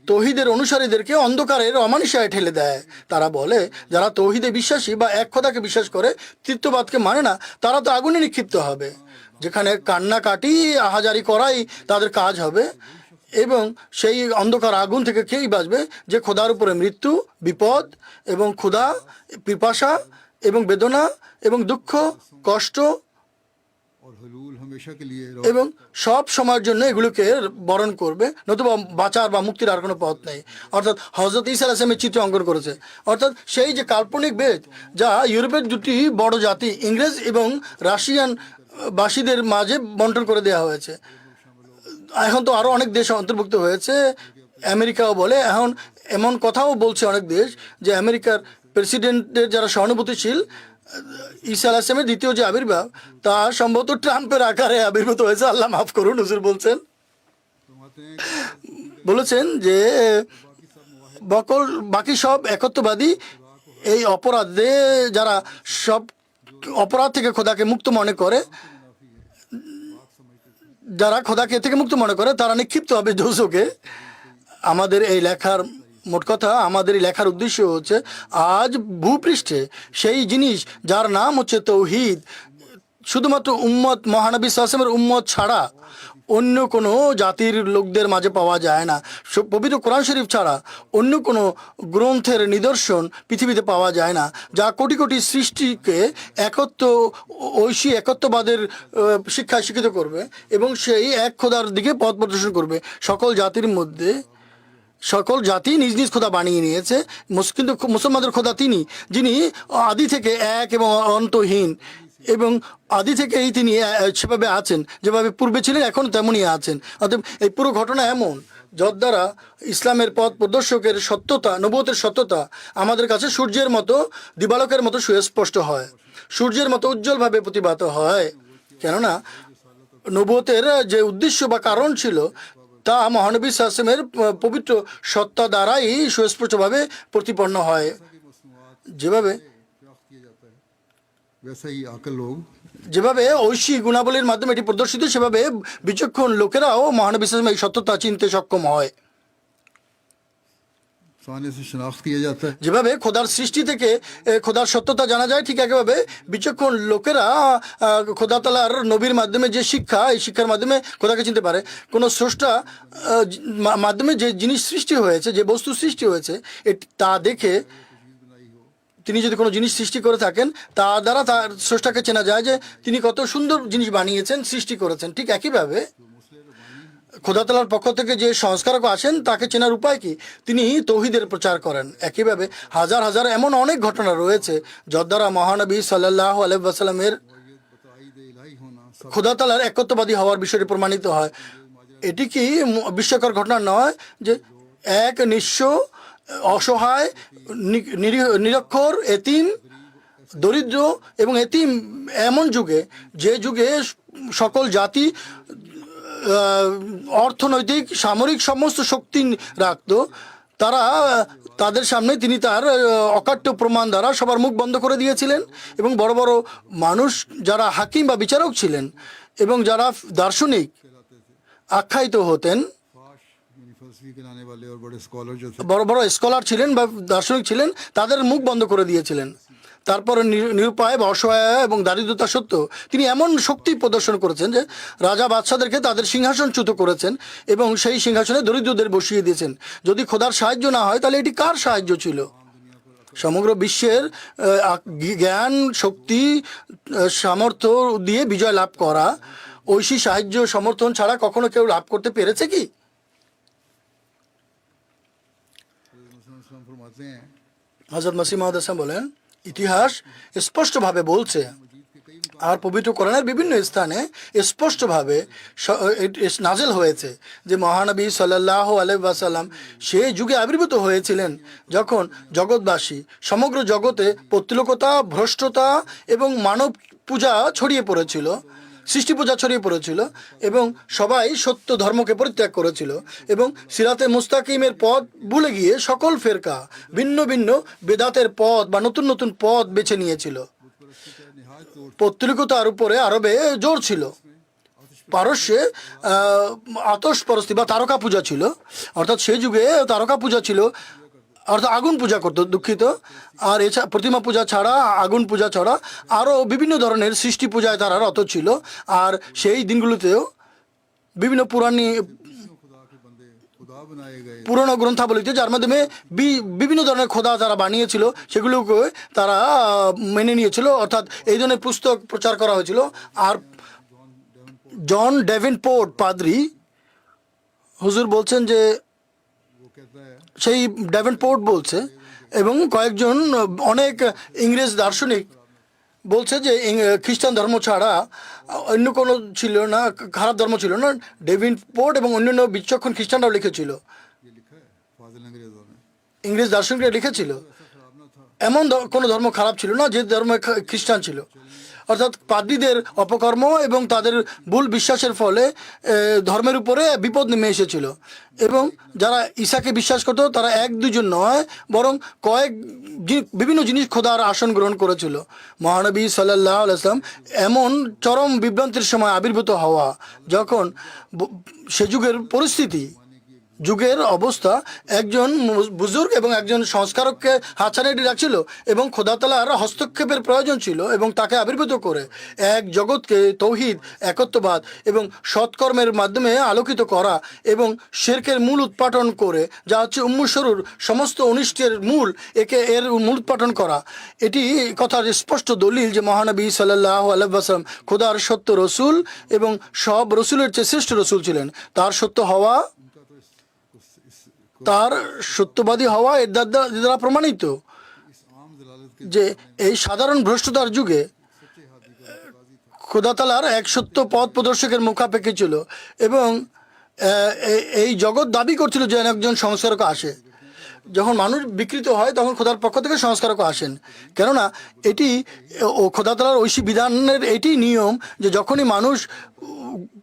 তৌহিদের অনুসারীদেরকে অন্ধকারের অমানিসায় ঠেলে দেয়। তারা বলে যারা তৌহিদে বিশ্বাসী বা এক খোদাকে বিশ্বাস করে, তৃতীয়বাদকে মানে না, তারা তো আগুনে নিক্ষিপ্ত হবে, যেখানে কান্নাকাটি আহাজারি করাই তাদের কাজ হবে। এবং সেই অন্ধকার আগুন থেকে কেই বাঁচবে? যে খোদার উপরে মৃত্যু, বিপদ এবং ক্ষুধা, পিপাসা এবং বেদনা এবং দুঃখ, কষ্ট और हलूल हमेशा के लिए এবং সব সময়ের জন্য এগুলোকে বরণ করবে, নতুবা বাঁচার বা মুক্তির আর কোনো পথ নেই। অর্থাৎ হজরত ঈসা আলাইহিস সালামের চিত্র অঙ্কন করেছে। অর্থাৎ সেই যে কাল্পনিক বেদ যা ইউরোপের দুটি বড় জাতি ইংরেজ এবং রাশিয়ান বাসীদের মাঝে বন্টন করে দেওয়া হয়েছে। এখন তো আরও অনেক দেশ অন্তর্ভুক্ত হয়েছে, আমেরিকাও বলে। এখন এমন কথাও বলছে অনেক দেশ যে আমেরিকার প্রেসিডেন্টের যারা সহানুভূতিশীল, ঈসা আলাইহিস সালামের দ্বিতীয় যে আবির্ভাব তা সম্ভবত ট্রাম্পের আকারে আবির্ভূত হয়েছে। আল্লাহ মাফ করুন, হুজুর বলেছেন যে বাকি সব একত্ববাদী এই অপরাধে, যারা সব অপরাধ থেকে খোদাকে মুক্ত মনে করে, যারা খোদাকে থেকে মুক্ত মনে করে তারা নিক্ষিপ্ত হবে দোজখে। আমাদের এই লেখার মোট কথা, আমাদের এই লেখার উদ্দেশ্য হচ্ছে আজ ভূপৃষ্ঠে সেই জিনিস যার নাম হচ্ছে তৌহিদ শুধুমাত্র উম্মত মহানবী সাল্লাল্লাহু আলাইহি ওয়াসাল্লামের উম্মত ছাড়া অন্য কোনো জাতির লোকদের মাঝে পাওয়া যায় না। পবিত্র কোরআন শরীফ ছাড়া অন্য কোনো গ্রন্থের নিদর্শন পৃথিবীতে পাওয়া যায় না যা কোটি কোটি সৃষ্টিকে ঐশী একত্ববাদের শিক্ষায় শিক্ষিত করবে এবং সেই এক খোদার দিকে পথ প্রদর্শন করবে। সকল জাতির মধ্যে সকল জাতি নিজ নিজ খোদা বানিয়ে নিয়েছে, কিন্তু মুসলমানদের খোদা তিনি যিনি আদি থেকে এক এবং অন্তহীন, এবং আদি থেকেই তিনি সেভাবে আছেন, যেভাবে পূর্বে ছিলেন এখন তেমনই আছেন। অতএব এই পুরো ঘটনা এমন যার দ্বারা ইসলামের পথ প্রদর্শকের সত্যতা, নবুয়তের সত্যতা আমাদের কাছে সূর্যের মতো, দিবালোকের মতো সুস্পষ্ট হয়, সূর্যের মতো উজ্জ্বলভাবে প্রতিভাত হয়। কেননা নবুয়তের যে উদ্দেশ্য বা কারণ ছিল তা মহানবী সাল্লাল্লাহু আলাইহি ওয়াসাল্লামের পবিত্র সত্তা দ্বারাই সুস্পষ্টভাবে প্রতিপন্ন হয়। যেভাবে वैसा ही आकल लोग যেভাবে ঐশী গুণাবলীর মাধ্যমে এটি প্রদর্শিত, সেভাবে বিচক্ষণ লোকেরাও মহানবী সাল্লাল্লাহু আলাইহি ওয়াসাল্লামের এই সত্যতা চিনতে সক্ষম হয়। सामने से शनाख्त किया जाता है। যেভাবে খোদার সৃষ্টি থেকে খোদার সত্যতা জানা যায়, ঠিক একইভাবে বিচক্ষণ লোকেরা খোদা তাআলার নবীর মাধ্যমে যে শিক্ষা, এই শিক্ষার মাধ্যমে খোদাকে চিনতে পারে। কোনো স্রষ্টা মাধ্যমে যে জিনিস সৃষ্টি হয়েছে, যে বস্তু সৃষ্টি হয়েছে, তা দেখে তিনি যদি কোনো জিনিস সৃষ্টি করে থাকেন তার দ্বারা তার স্রষ্টাকে চেনা যায় যে তিনি কত সুন্দর জিনিস বানিয়েছেন, সৃষ্টি করেছেন। ঠিক একইভাবে খোদা তাআলার পক্ষ থেকে যে সংস্কারক আসেন তাকে চেনার উপায় কি? তিনি তৌহিদের প্রচার করেন। একইভাবে হাজার হাজার এমন অনেক ঘটনা রয়েছে যার দ্বারা মহানবী সাল্লাল্লাহু আলাইহি ওয়াসাল্লামের খোদা তাআলার একত্ববাদী হওয়ার বিষয়টি প্রমাণিত হয়। এটি কি বিস্ময়কর ঘটনা নয় যে এক নিঃস্ব, অসহায়, নিরক্ষর, এতিম, দরিদ্র এবং এতিম এমন যুগে, যে যুগে সকল জাতি অর্থনৈতিক, সামরিক সমস্ত শক্তি রাখত, তাদের সামনে তিনি তার অকাট্য প্রমাণ দ্বারা সবার মুখ বন্ধ করে দিয়েছিলেন। এবং বড় বড় মানুষ যারা হাকিম বা বিচারক ছিলেন এবং যারা দার্শনিক আখ্যায়িত হতেন। फाश यानी फलसफी के लाने वाले और बड़े स्कॉलर जो थे, বড় বড় স্কলার ছিলেন বা দার্শনিক ছিলেন, তাদের মুখ বন্ধ করে দিয়েছিলেন। তারপর নিরুপায় বা অসহায় এবং দারিদ্রতা সত্ত্বেও তিনি এমন শক্তি প্রদর্শন করেছেন যে রাজা বাদশাদেরকে তাদের সিংহাসনচ্যুত করেছেন এবং সেই সিংহাসনে দরিদ্রদের বসিয়ে দিয়েছেন। যদি খোদার সাহায্য না হয় তাহলে এটি কার সাহায্য ছিল? সমগ্র বিশ্বের জ্ঞান, শক্তি, সামর্থ্য দিয়ে বিজয় লাভ করা, ঐশী সাহায্য সমর্থন ছাড়া কখনো কেউ লাভ করতে পেরেছে কি? मुसलमान फरमाते हैं হযরত মসিহ মাউদ হাসান বলেন, ইতিহাস স্পষ্টভাবে বলছে আর পবিত্র কোরআনের বিভিন্ন স্থানে স্পষ্টভাবে নাজেল হয়েছে যে মহানবী সাল্লাল্লাহু আলাইহি ওয়াসাল্লাম সেই যুগে আবির্ভূত হয়েছিলেন যখন জগৎবাসী, সমগ্র জগতে পৌত্তলিকতা, ভ্রষ্টতা এবং মানব পূজা ছড়িয়ে পড়েছিল, সৃষ্টি পূজা ছড়িয়ে পড়েছিল এবং সবাই সত্য ধর্মকে পরিত্যাগ করেছিল এবং সিরাতে মুস্তাকিমের পথ ভুলে গিয়ে সকল ফেরকা ভিন্ন ভিন্ন বেদাতের পথ বা নতুন নতুন পথ বেছে নিয়েছিল। পৌত্তলিকতার উপরে আরবে জোর ছিল। পারস্যে আতশপরস্তি বা তারকা পূজা ছিল, অর্থাৎ সেই যুগে তারকা পূজা ছিল, অর্থাৎ আগুন পূজা করতো, দুঃখিত। আর এছাড়া প্রতিমা পূজা ছাড়া, আগুন পূজা ছাড়া আরও বিভিন্ন ধরনের সৃষ্টি পূজায় তারা রত ছিল। আর সেই দিনগুলোতেও বিভিন্ন खुदा के बंदे खुदा बनाए गए, পুরনো গ্রন্থাবলীতে যার মাধ্যমে বিভিন্ন ধরনের খোদা যারা বানিয়েছিল সেগুলোকে তারা মেনে নিয়েছিল, অর্থাৎ এই ধরনের পুস্তক প্রচার করা হয়েছিল। আর জন ডেভেনপোর্ট পাদ্রি হুজুর বলছেন যে वो कहता है সেই ডেভেনপোর্ট বলছে এবং কয়েকজন অনেক ইংরেজ দার্শনিক বলছে যে খ্রিস্টান ধর্ম ছাড়া অন্য কোনো ছিল না, খারাপ ধর্ম ছিল না। ডেভেনপোর্ট এবং অন্যান্য বিচক্ষণ খ্রিস্টানরাও লিখেছিল, ये लिखा है फाजिल अंग्रेजों ने, ইংরেজ দার্শনিকরা লিখেছিল এমন কোনো ধর্ম খারাপ ছিল না যে ধর্ম খ্রিস্টান ছিল। অর্থাৎ পাদ্রীদের অপকর্ম এবং তাদের ভুল বিশ্বাসের ফলে ধর্মের উপরে বিপদ নেমে এসেছিল এবং যারা ঈসাকে বিশ্বাস করত তারা এক দুজন নয় বরং বিভিন্ন জিনিস খোদার আসন গ্রহণ করেছিল। মহানবী সাল্লাল্লাহু আলাইহি ওয়াসাল্লাম এমন চরম বিভ্রান্তির সময় আবির্ভূত হওয়া, যখন সে যুগের পরিস্থিতি, যুগের অবস্থা একজন বুজুর্গ এবং একজন সংস্কারককে হাতছানিয়ে রাখছিল এবং খোদা তাআলার হস্তক্ষেপের প্রয়োজন ছিল এবং তাকে আবির্ভূত করে এক জগৎকে তৌহিদ, একত্ববাদ এবং সৎকর্মের মাধ্যমে আলোকিত করা এবং শিরকের মূল উৎপাটন করে, যা হচ্ছে উম্মুশরুর সমস্ত অনিষ্টের মূল, এর মূল উৎপাটন করা। এটি কথার স্পষ্ট দলিল যে মহানবী সাল্লাল্লাহু আলাইহি ওয়াসাল্লাম খোদার সত্য রসুল এবং সব রসুলের চেয়ে শ্রেষ্ঠ রসুল ছিলেন। তার সত্য হওয়া, তার সত্যবাদী হওয়া এর দ্বারা প্রমাণিত इस आम जलालत के যে এই সাধারণ ভ্রষ্টতার যুগে খোদা তাআলার এক সত্য পথ প্রদর্শকের মুখাপেক্ষী ছিল এবং এই জগৎ দাবি করছিল যে একজন সংস্কারক আসে। যখন মানুষ বিকৃত হয় তখন খোদার পক্ষ থেকে সংস্কারক আসেন, কেননা এটি খোদা তাআলার ঐশী বিধানের এটি নিয়ম যে যখনই মানুষ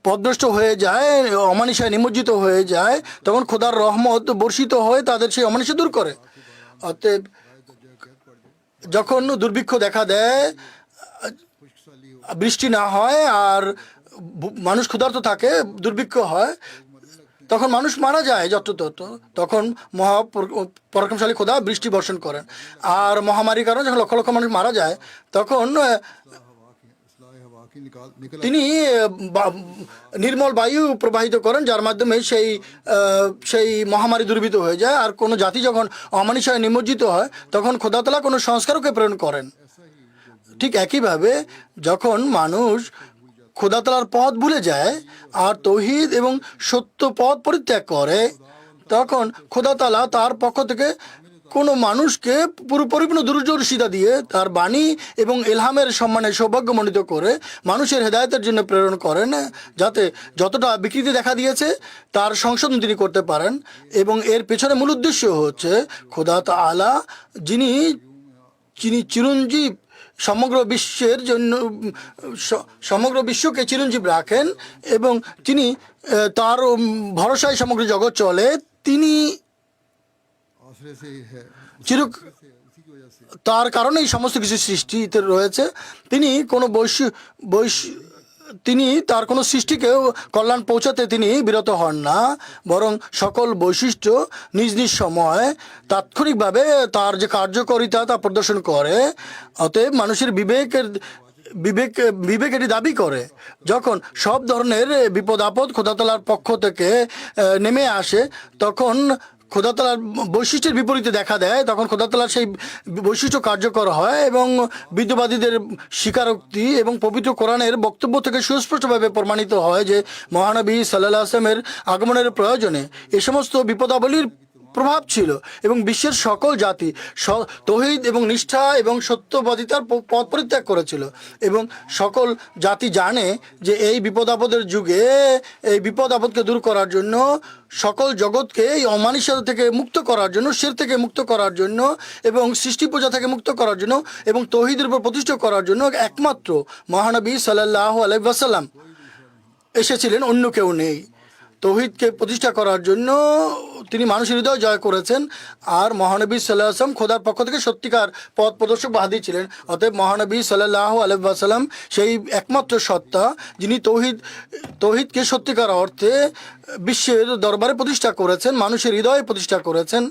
পথভ্রষ্ট হয়ে যায়, অমানিসায় নিমজ্জিত হয়ে যায়, তখন খোদার রহমত বর্ষিত হয়ে তাদের সেই অমানিসা দূর করে। অতএব যখন দুর্ভিক্ষ দেখা দেয়, বৃষ্টি না হয় আর মানুষ ক্ষুধার্ত থাকে, দুর্ভিক্ষ হয়, তখন মানুষ মারা যায় যত্রতত্র, তখন পরাক্রমশালী খোদা বৃষ্টি বর্ষণ করেন। আর মহামারীর কারণে যখন লক্ষ লক্ষ মানুষ মারা যায় তখন তিনি নির্মল বায়ু প্রবাহিত করেন, যার মাধ্যমে সেই মহামারী দূরীভূত হয়ে যায়। আর কোনো জাতি যখন অমানিসায় নিমজ্জিত হয় তখন খোদা তাআলা কোনো সংস্কারকে প্রেরণ করেন। ঠিক একইভাবে যখন মানুষ খোদা তাআলার পথ ভুলে যায় আর তৌহিদ এবং সত্য পথ পরিত্যাগ করে, তখন খোদা তাআলা তার পক্ষ থেকে কোনো মানুষকে পরিপূর্ণ দুরূহশিদা দিয়ে তার বাণী এবং ইলহামের সম্মানে সৌভাগ্যমণ্ডিত করে মানুষের হেদায়েতের জন্য প্রেরণ করেন, যাতে যতটা বিকৃতি দেখা দিয়েছে তার সংশোধন তিনি করতে পারেন। এবং এর পেছনে মূল উদ্দেশ্য হচ্ছে খোদা তাআলা যিনি চিরঞ্জীব, সমগ্র বিশ্বের জন্য সমগ্র বিশ্বকে চিরঞ্জীব রাখেন এবং তিনি তার ভরসায় সমগ্র জগৎ চলে। তিনি आसरे से ही है, उसी की वजह से তার কারণেই সমস্ত কিছু সৃষ্টিতে রয়েছে। তিনি কোনো তিনি তার কোনো সৃষ্টিকেও কল্যাণ পৌঁছাতে তিনি বিরত হন না, বরং সকল বৈশিষ্ট্য নিজ নিজ সময় তাৎক্ষণিকভাবে তার যে কার্যকারিতা তা প্রদর্শন করে। অতএব মানুষের বিবেক এটি দাবি করে যখন সব ধরনের বিপদ আপদ খোদা তাআলার পক্ষ থেকে নেমে আসে, তখন খোদা তাআলার বৈশিষ্ট্যের বিপরীতে দেখা দেয়, তখন খোদা তাআলার সেই বৈশিষ্ট্য কার্যকর হয় এবং বিদ্যবাদীদের স্বীকারোক্তি এবং পবিত্র কোরআনের বক্তব্য থেকে সুস্পষ্টভাবে প্রমাণিত হয় যে মহানবী সাল্লাল্লাহু আলাইহি ওয়াসাল্লামের আগমনের প্রয়োজনে এ সমস্ত বিপদাবলীর প্রভাব ছিল এবং বিশ্বের সকল জাতি তৌহিদ এবং নিষ্ঠা এবং সত্যবাদিতার পথ পরিত্যাগ করেছিল। এবং সকল জাতি জানে যে এই বিপদ আপদের যুগে এই বিপদ আপদকে দূর করার জন্য, সকল জগৎকে এই অমানুষতা থেকে মুক্ত করার জন্য, শিরক থেকে মুক্ত করার জন্য এবং সৃষ্টি পূজা থেকে মুক্ত করার জন্য এবং তৌহিদের উপর প্রতিষ্ঠা করার জন্য একমাত্র মহানবী সাল্লাল্লাহু আলাইহি ওয়াসাল্লাম এসেছিলেন, অন্য কেউ নেই। তৌহিদকে প্রতিষ্ঠা করার জন্য তিনি মানুষের হৃদয় জয় করেছেন, আর মহানবী সাল্লাল্লাহু আলাইহি ওয়াসাল্লাম খোদার পক্ষ থেকে সত্যিকার পথ প্রদর্শক বা হাদী ছিলেন। অতএব মহানবী সাল্লাল্লাহু আলাইহি ওয়াসাল্লাম সেই একমাত্র সত্তা যিনি তৌহিদকে সত্যিকার অর্থে বিশ্বের দরবারে প্রতিষ্ঠা করেছেন, মানুষের হৃদয়ে প্রতিষ্ঠা করেছেন।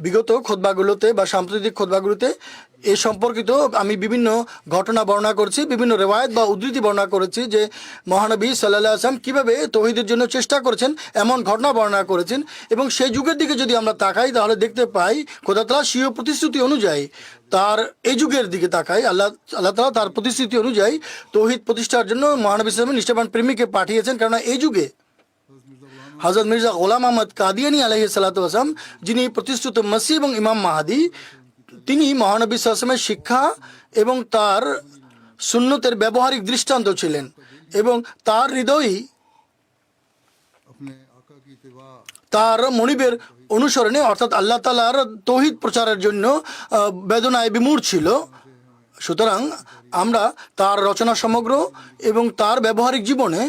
বিগত খুতবাগুলোতে বা সাম্প্রতিক খুতবাগুলোতে এ সম্পর্কিত আমি বিভিন্ন ঘটনা বর্ণনা করছি, বিভিন্ন রেওয়ায়েত বা উদ্ধৃতি বর্ণনা করেছি যে মহানবী সাল্লাল্লাহু আলাইহি ওয়াসাল্লাম কীভাবে তৌহিদের জন্য চেষ্টা করেছেন, এমন ঘটনা বর্ণনা করেছেন। এবং সেই যুগের দিকে যদি আমরা তাকাই তাহলে দেখতে পাই খোদা তাআলা স্বীয় প্রতিশ্রুতি অনুযায়ী তার এই যুগের দিকে তাকাই, আল্লাহ তাআলা তার প্রতিশ্রুতি অনুযায়ী তৌহিদ প্রতিষ্ঠার জন্য মহানবী সাল্লাল্লাহু আলাইহি ওয়াসাল্লাম নিষ্ঠাবান প্রেমিককে পাঠিয়েছেন। কেননা এই যুগে হযরত মির্জা গোলাম আহমদ কাদিয়ানী আলাইহিস সালাতু ওয়াস সালাম, যিনি প্রতিষ্ঠিত মসিহ এবং ইমাম মাহদী, তিনি মহানবী সাল্লাল্লাহু আলাইহি ওয়াসাল্লামের শিক্ষা এবং তার সুন্নতের ব্যবহারিক দৃষ্টান্ত ছিলেন এবং তার হৃদয়ই अपने आका की इत्तिबा তার মনিবের অনুসরণে অর্থাৎ আল্লাহ তাআলার তৌহিদ প্রচারের জন্য বেদনায় বিমূঢ় ছিল। সুতরাং আমরা তার রচনা সমগ্র এবং তার ব্যবহারিক জীবনে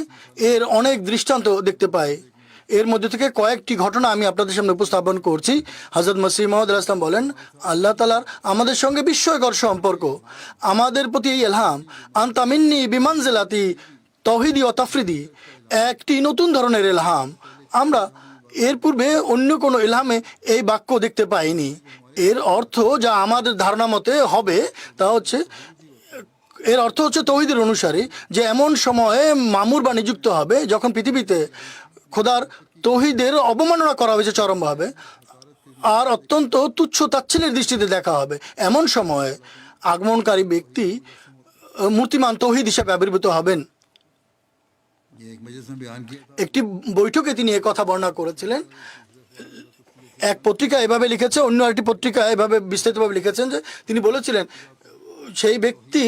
এর অনেক দৃষ্টান্ত দেখতে পাই। এর মধ্যে থেকে কয়েকটি ঘটনা আমি আপনাদের সামনে উপস্থাপন করছি। হযরত মসিহ মাউদ আলাইহিস সালাম বলেন, আল্লাহ তাআলার আমাদের সঙ্গে বিস্ময়কর সম্পর্ক, আমাদের প্রতি এই ইলহাম আনতা মিন্নি বিমানজিলাতি তাওহীদি ওয়া তাফরিদি, একটি নতুন ধরনের ইলহাম। আমরা এর পূর্বে অন্য কোনো ইলহামে এই বাক্য দেখতে পাইনি। এর অর্থ যা আমাদের ধারণা মতে হবে তা হচ্ছে, এর অর্থ হচ্ছে তৌহিদের অনুসারী যে এমন সময়ে মামুর বা নিযুক্ত হবে যখন পৃথিবীতে খোদার তৌহিদের অবমাননা করা হয়েছে চরমভাবে আর অত্যন্ত তুচ্ছ তাচ্ছিল্যের দৃষ্টিতে দেখা হবে। এমন সময়ে আগমনকারী ব্যক্তি মূর্তিমান তৌহিদ হিসেবে আবির্ভূত হবেন। ये एक मजलिस में बयान किया था। একটি বৈঠকে তিনি কথা বর্ণনা করেছিলেন। এক পত্রিকা এভাবে লিখেছে, অন্য একটি পত্রিকা এভাবে বিস্তারিতভাবে লিখেছেন যে তিনি বলেছিলেন সেই ব্যক্তি,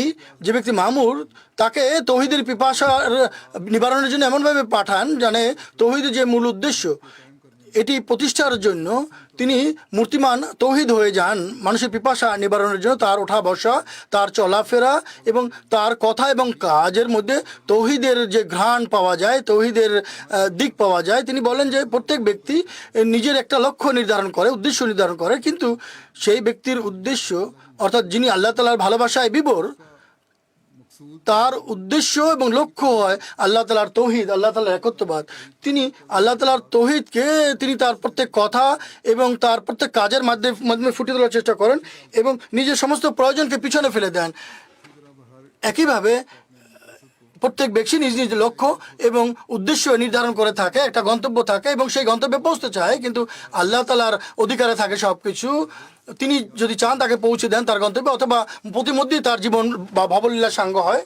যে ব্যক্তি মামুর, তাকে তৌহিদের পিপাসার নিবারণের জন্য এমনভাবে পাঠান জানে তৌহিদের যে মূল উদ্দেশ্য এটি প্রতিষ্ঠার জন্য তিনি মূর্তিমান তৌহিদ হয়ে যান। মানুষের পিপাসা নিবারণের জন্য তার ওঠা বসা, তার চলাফেরা এবং তার কথা এবং কাজের মধ্যে তৌহিদের যে ঘ্রাণ পাওয়া যায়, তৌহিদের দিক পাওয়া যায়। তিনি বলেন যে প্রত্যেক ব্যক্তি নিজের একটা লক্ষ্য নির্ধারণ করে, উদ্দেশ্য নির্ধারণ করে, কিন্তু সেই ব্যক্তির উদ্দেশ্য অর্থাৎ যিনি আল্লাহ তাআলার ভালোবাসায় বিভোর, তার উদ্দেশ্য এবং লক্ষ্য হয় আল্লাহ তাআলার তৌহিদ, আল্লাহ তাআলার একত্ববাদ। তিনি আল্লাহ তাআলার তৌহিদকে তিনি তার প্রত্যেক কথা এবং তার প্রত্যেক কাজের মাধ্যমে ফুটিয়ে তোলার চেষ্টা করেন এবং নিজের সমস্ত প্রয়োজনকে পিছনে ফেলে দেন। একইভাবে প্রত্যেক ব্যক্তি নিজ নিজ লক্ষ্য এবং উদ্দেশ্য নির্ধারণ করে থাকে, একটা গন্তব্য থাকে এবং সেই গন্তব্যে পৌঁছতে চায়, কিন্তু আল্লাহ তাআলার অধিকারে থাকে সব কিছু। তিনি যদি চান তাকে পৌঁছে দেন তার গন্তব্যে, অথবা প্রতিমধ্যেই তার জীবন বা ভবলীলা সাঙ্গ হয়।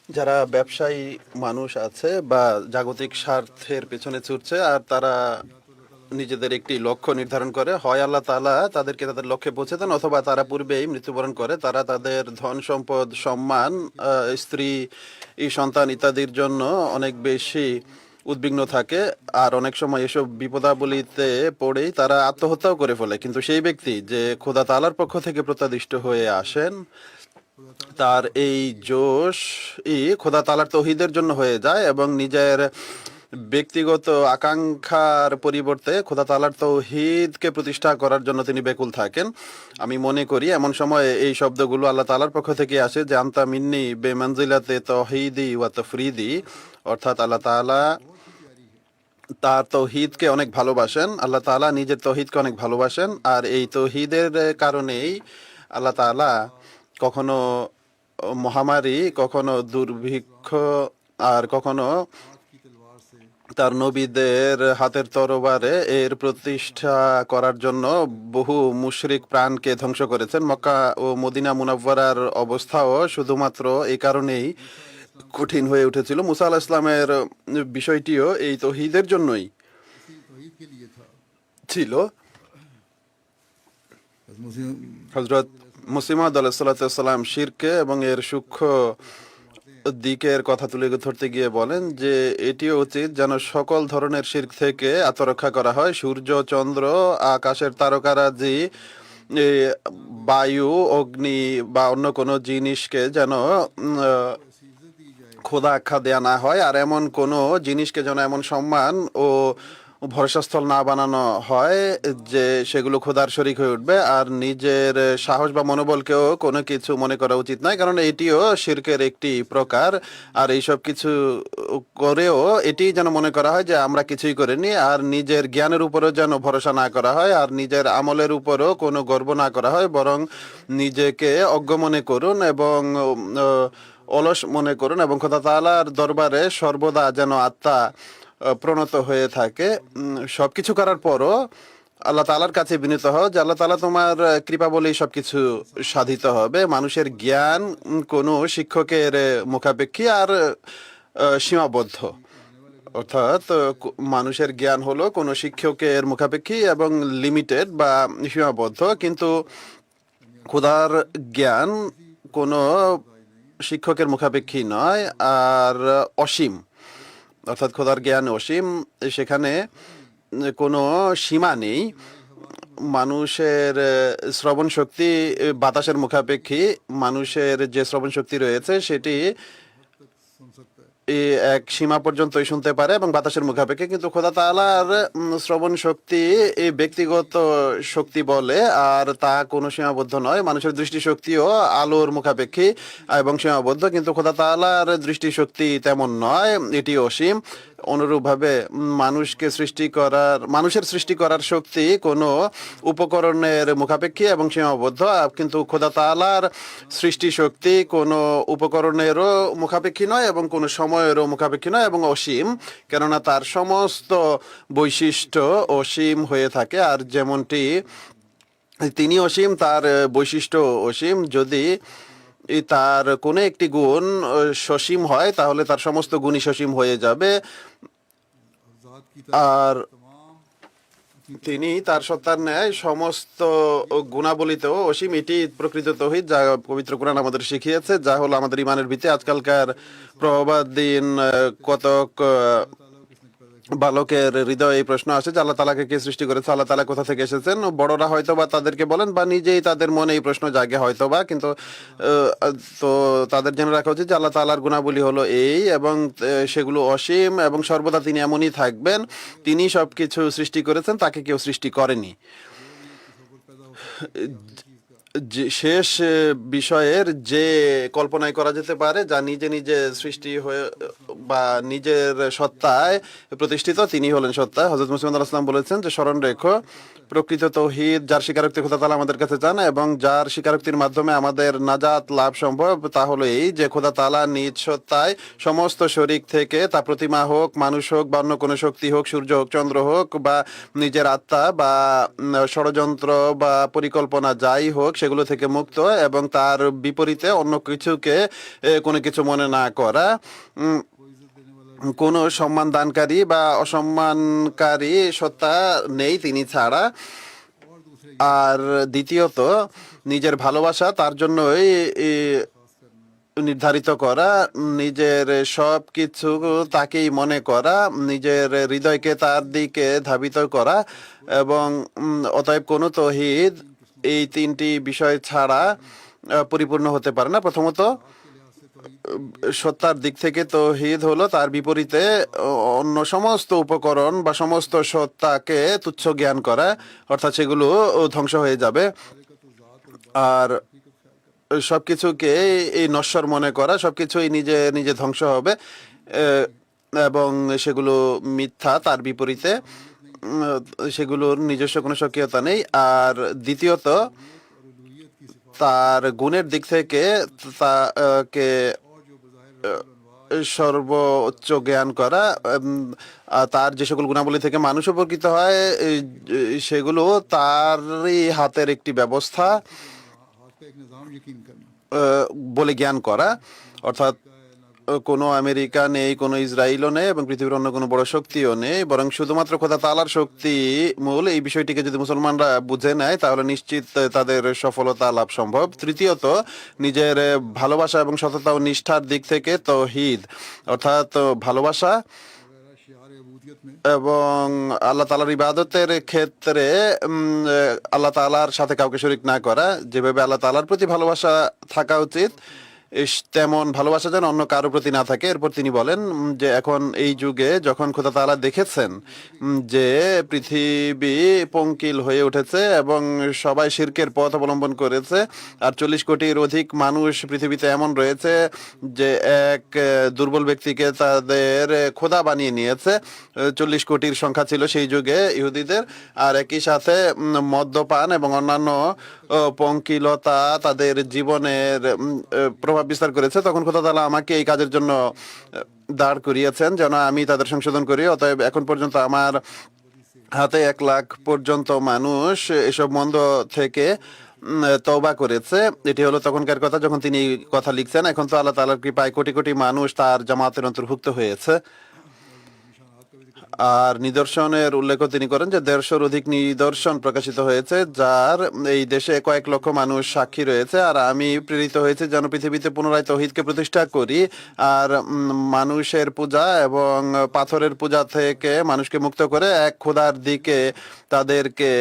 যারা ব্যবসায়ী মানুষ আছে বা জাগতিক স্বার্থের পেছনে ছুটছে আর তারা নিজেদের একটি লক্ষ্য নির্ধারণ করে, হয় আল্লাহ তাআলা তাদেরকে তাদের লক্ষ্যে পৌঁছে দেন অথবা তারা পূর্বেই মৃত্যুবরণ করে। তারা তাদের ধন সম্পদ, সম্মান, স্ত্রী, সন্তান ইত্যাদির জন্য অনেক বেশি উদ্বিগ্ন থাকে আর অনেক সময় এসব বিপদাবলিতে পড়েই তারা আত্মহত্যাও করে ফেলে। কিন্তু সেই ব্যক্তি যে খোদা তাআলার পক্ষ থেকে প্রত্যাদিষ্ট হয়ে আসেন, তার এই জোশ খোদা তাআলার তৌহিদের জন্য হয়ে যায় এবং নিজের ব্যক্তিগত আকাঙ্ক্ষার পরিবর্তে খোদা তাআলার তৌহিদকে প্রতিষ্ঠা করার জন্য তিনি বেকুল থাকেন। আমি মনে করি এমন সময় এই শব্দগুলো আল্লাহ তাআলার পক্ষ থেকে আসে যে আনতা মিন্নি বেমানজিলাতে তৌহিদি ওয়া তাফরিদি, অর্থাৎ আল্লাহ তাআলা তার তৌহিদকে অনেক ভালোবাসেন, আল্লাহ তাআলা নিজের তৌহিদকে অনেক ভালোবাসেন। আর এই তৌহিদের কারণেই আল্লাহ তাআলা কখনো মহামারী, কখনো দুর্ভিক্ষ, আর কখনো তার নবীদের হাতের তরবারে এর প্রতিষ্ঠা করার জন্য বহু মুশরিক প্রাণকে ধ্বংস করেছেন। মক্কা ও মদিনা মুনাওয়ারার অবস্থাও শুধুমাত্র এই কারণেই কঠিন হয়ে উঠেছিল। মুসা আলাইহিস সালামের বিষয়টিও এই তৌহিদের জন্যই तौहीद के लिए था। ছিল। मुस्लिम হযরত মুসলিমাউদ আলাইহিস সালাম শিরকে এবং এর সূক্ষ্ম দিকের কথা তুলে ধরতে গিয়ে বলেন যে এটিও উচিত যেন সকল ধরনের শিরক থেকে আত্মরক্ষা করা হয়। সূর্য, চন্দ্র, আকাশের তারকারাজি, এ, বায়ু, অগ্নি বা অন্য কোনো জিনিসকে যেন খোদা আখ্যা দেয়া না হয়, আর এমন কোনো জিনিসকে যেন এমন সম্মান ও ভরসাস্থল না বানানো হয় যে সেগুলো খোদার শরীক হয়ে উঠবে। আর নিজের সাহস বা মনোবলকেও কোনো কিছু মনে করা উচিত নয়, কারণ এটিও শিরকের একটি প্রকার। আর এইসব কিছু করেও এটি যেন মনে করা হয় যে আমরা কিছুই করিনি। আর নিজের জ্ঞানের উপরও যেন ভরসা না করা হয়, আর নিজের আমলের উপরও কোনো গর্ব না করা হয়, বরং নিজেকে অজ্ঞ মনে করুন এবং অলস মনে করুন, এবং খোদা তাআলার দরবারে সর্বদা যেন আত্মা প্রণত হয়ে থাকে। সবকিছু করার পরও আল্লাহ তাআলার কাছে বিনীত হও যে আল্লাহ তাআলা তোমার কৃপা বলেই সবকিছু সাধিত হবে। মানুষের জ্ঞান কোনো শিক্ষকের মুখাপেক্ষী আর সীমাবদ্ধ, অর্থাৎ মানুষের জ্ঞান হলো কোনো শিক্ষকের মুখাপেক্ষী এবং লিমিটেড বা সীমাবদ্ধ, কিন্তু খোদার জ্ঞান কোনো শিক্ষকের মুখাপেক্ষী নয় আর অসীম। অর্থাৎ খোদার জ্ঞান অসীম, সেখানে কোনো সীমা নেই। মানুষের শ্রবণ শক্তি বাতাসের মুখাপেক্ষী। মানুষের যে শ্রবণ শক্তি রয়েছে সেটি এক সীমা পর্যন্তই শুনতে পারে এবং বাতাসের মুখাপেক্ষী, কিন্তু খোদা তাআলার শ্রবণ শক্তি এই ব্যক্তিগত শক্তি বলে, আর তা কোনো সীমাবদ্ধ নয়। মানুষের দৃষ্টিশক্তিও আলোর মুখাপেক্ষী এবং সীমাবদ্ধ, কিন্তু খোদা তাআলার দৃষ্টিশক্তি তেমন নয়, এটি অসীম। অনুরূপভাবে মানুষের সৃষ্টি করার শক্তি কোনো উপকরণের মুখাপেক্ষী এবং সীমাবদ্ধ, কিন্তু খোদা তাআলার সৃষ্টি শক্তি কোনো উপকরণেরও মুখাপেক্ষী নয় এবং কোনো সময়েরও মুখাপেক্ষী নয় এবং অসীম, কেননা তার সমস্ত বৈশিষ্ট্য অসীম হয়ে থাকে। আর যেমনটি তিনি অসীম, তার বৈশিষ্ট্য অসীম। যদি তার কোনো একটি গুণ সসীম হয় তাহলে তার সমস্ত গুণই সসীম হয়ে যাবে। আর তিনি তার সত্তার ন্যায় সমস্ত গুণাবলিতেও অসীম। এটি প্রকৃত তৌহিদ যা পবিত্র কোরআন আমাদের শিখিয়েছে, যা হলো আমাদের ইমানের ভিত্তি। আজকালকার প্রভাবাধীন কতক বালকের হৃদয়ে এই প্রশ্ন আসে যে আল্লাহ তাআলাকে কে সৃষ্টি করেছে, আল্লাহ তাআলা কোথা থেকে এসেছেন। বড়রা হয়তো বা তাদেরকে বলেন বা নিজেই তাদের মনে এই প্রশ্ন জাগে হয়তো বা, কিন্তু তো তাদের জেনে রাখা উচিত যে আল্লাহ তাআলার গুণাবলী হলো এই, এবং সেগুলো অসীম এবং সর্বদা তিনি এমনই থাকবেন। তিনি সবকিছু সৃষ্টি করেছেন, তাকে কেউ সৃষ্টি করেনি। শেষ বিষয়ের যে কল্পনাই করা যেতে পারে, যা নিজে নিজে সৃষ্টি হয়ে বা নিজের সত্তায় প্রতিষ্ঠিত, তিনি হলেন সত্তা। হযরত মুসলিম আলাইহিস সালাম বলেছেন যে স্মরণ রেখো, প্রকৃত তৌহিদ যার স্বীকারোক্তি খোদা তাআলা আমাদের কাছে চান এবং যার স্বীকারোক্তির মাধ্যমে আমাদের নাজাত লাভ সম্ভব, তা হলো এই যে খোদা তাআলা নিজ সত্তায় সমস্ত শরীক থেকে, তা প্রতিমা হোক, মানুষ হোক বা অন্য কোনো শক্তি হোক, সূর্য হোক, চন্দ্র হোক বা নিজের আত্মা বা ষড়যন্ত্র বা পরিকল্পনা যাই হোক, সেগুলো থেকে মুক্ত, এবং তার বিপরীতে অন্য কিছুকে কোনো কিছু মনে না করা। কোনো সম্মান দানকারী বা অসম্মানকারী সত্তা নেই তিনি ছাড়া। আর দ্বিতীয়ত, নিজের ভালোবাসা তার জন্যই নির্ধারিত করা, নিজের সব কিছু তাকেই মনে করা, নিজের হৃদয়কে তার দিকে ধাবিত করা, এবং অতএব কোনো তৌহিদ এই তিনটি বিষয় ছাড়া পরিপূর্ণ হতে পারে না। প্রথমত, সত্তার দিক থেকে তৌহিদ হলো, তার বিপরীতে অন্য সমস্ত উপকরণ বা সমস্ত সত্তাকে তুচ্ছ জ্ঞান করা, অর্থাৎ সেগুলো ধ্বংস হয়ে যাবে। আর সবকিছুকে এই নশ্বর মনে করা, সবকিছুই নিজে নিজে ধ্বংস হবে এবং সেগুলো মিথ্যা, তার বিপরীতে সেগুলোর নিজস্ব কোনো স্বকীয়তা নেই। আর দ্বিতীয়ত, তার গুণের দিক থেকে তাকে সর্বোচ্চ জ্ঞান করা, আর তার যে সকল গুণাবলী থেকে মানুষ উপকৃত হয় সেগুলো তারই হাতের একটি ব্যবস্থা हाथ का एक निज़ाम यकीन करना। বলে জ্ঞান করা। অর্থাৎ কোনো আমেরিকা নেই, কোনো ইসরায়েলও নেই এবং পৃথিবীর অন্য কোনো বড় শক্তিও নেই, বরং শুধুমাত্র খোদা তাআলার শক্তি মূল। এই বিষয়টিকে যদি মুসলমানরা বুঝে নেয় তাহলে নিশ্চিত তাদের সফলতা লাভ সম্ভব। তৃতীয়ত, নিজের ভালোবাসা এবং সততা ও নিষ্ঠার দিক থেকে তৌহিদ, অর্থাৎ ভালোবাসা वगैरह शियार अबूदियत में এবং আল্লাহ তাআলার ইবাদতের ক্ষেত্রে আল্লাহ তাআলার সাথে কাউকে শরীক না করা। যেভাবে আল্লাহ তাআলার প্রতি ভালোবাসা থাকা উচিত, তেমন ভালোবাসা যেন অন্য কারো প্রতি না থাকে। এরপর তিনি বলেন যে এখন এই যুগে যখন খোদা তাআলা দেখেছেন যে পৃথিবী পঙ্কিল হয়ে উঠেছে এবং সবাই শিরকের পথ অবলম্বন করেছে, আর 40 কোটির অধিক মানুষ পৃথিবীতে এমন রয়েছে যে এক দুর্বল ব্যক্তিকে তাদের খোদা বানিয়ে নিয়েছে। 40 কোটির সংখ্যা ছিল সেই যুগে ইহুদিদের। আর একই সাথে মদ্যপান এবং অন্যান্য পঙ্কিলতা তাদের জীবনের প্রভাব বিস্তার করেছে। তখন খোদা তাআলা আমাকে এই কাজের জন্য দাঁড় করিয়েছেন যেন আমি তাদের সংশোধন করি। অতএব এখন পর্যন্ত আমার হাতে 1 লাখ পর্যন্ত মানুষ এসব মন্দ থেকে তওবা করেছে। এটি হলো তখনকার কথা যখন তিনি এই কথা লিখছেন। এখন তো আল্লাহ তাআলার কৃপায় কোটি কোটি মানুষ তার জামাতের অন্তর্ভুক্ত হয়েছে। আর নিদর্শনের উল্লেখ তিনি করেন যে 150-র অধিক নিদর্শন প্রকাশিত হয়েছে, যার এই দেশে কয়েক লক্ষ মানুষ সাক্ষী রয়েছে। আর আমি প্রেরিত হয়েছে যেন পৃথিবীতে পুনরায় তৌহিদকে প্রতিষ্ঠা করি আর মানুষের পূজা এবং পাথরের পূজা থেকে মানুষকে মুক্ত করে এক খোদার দিকে তাদেরকে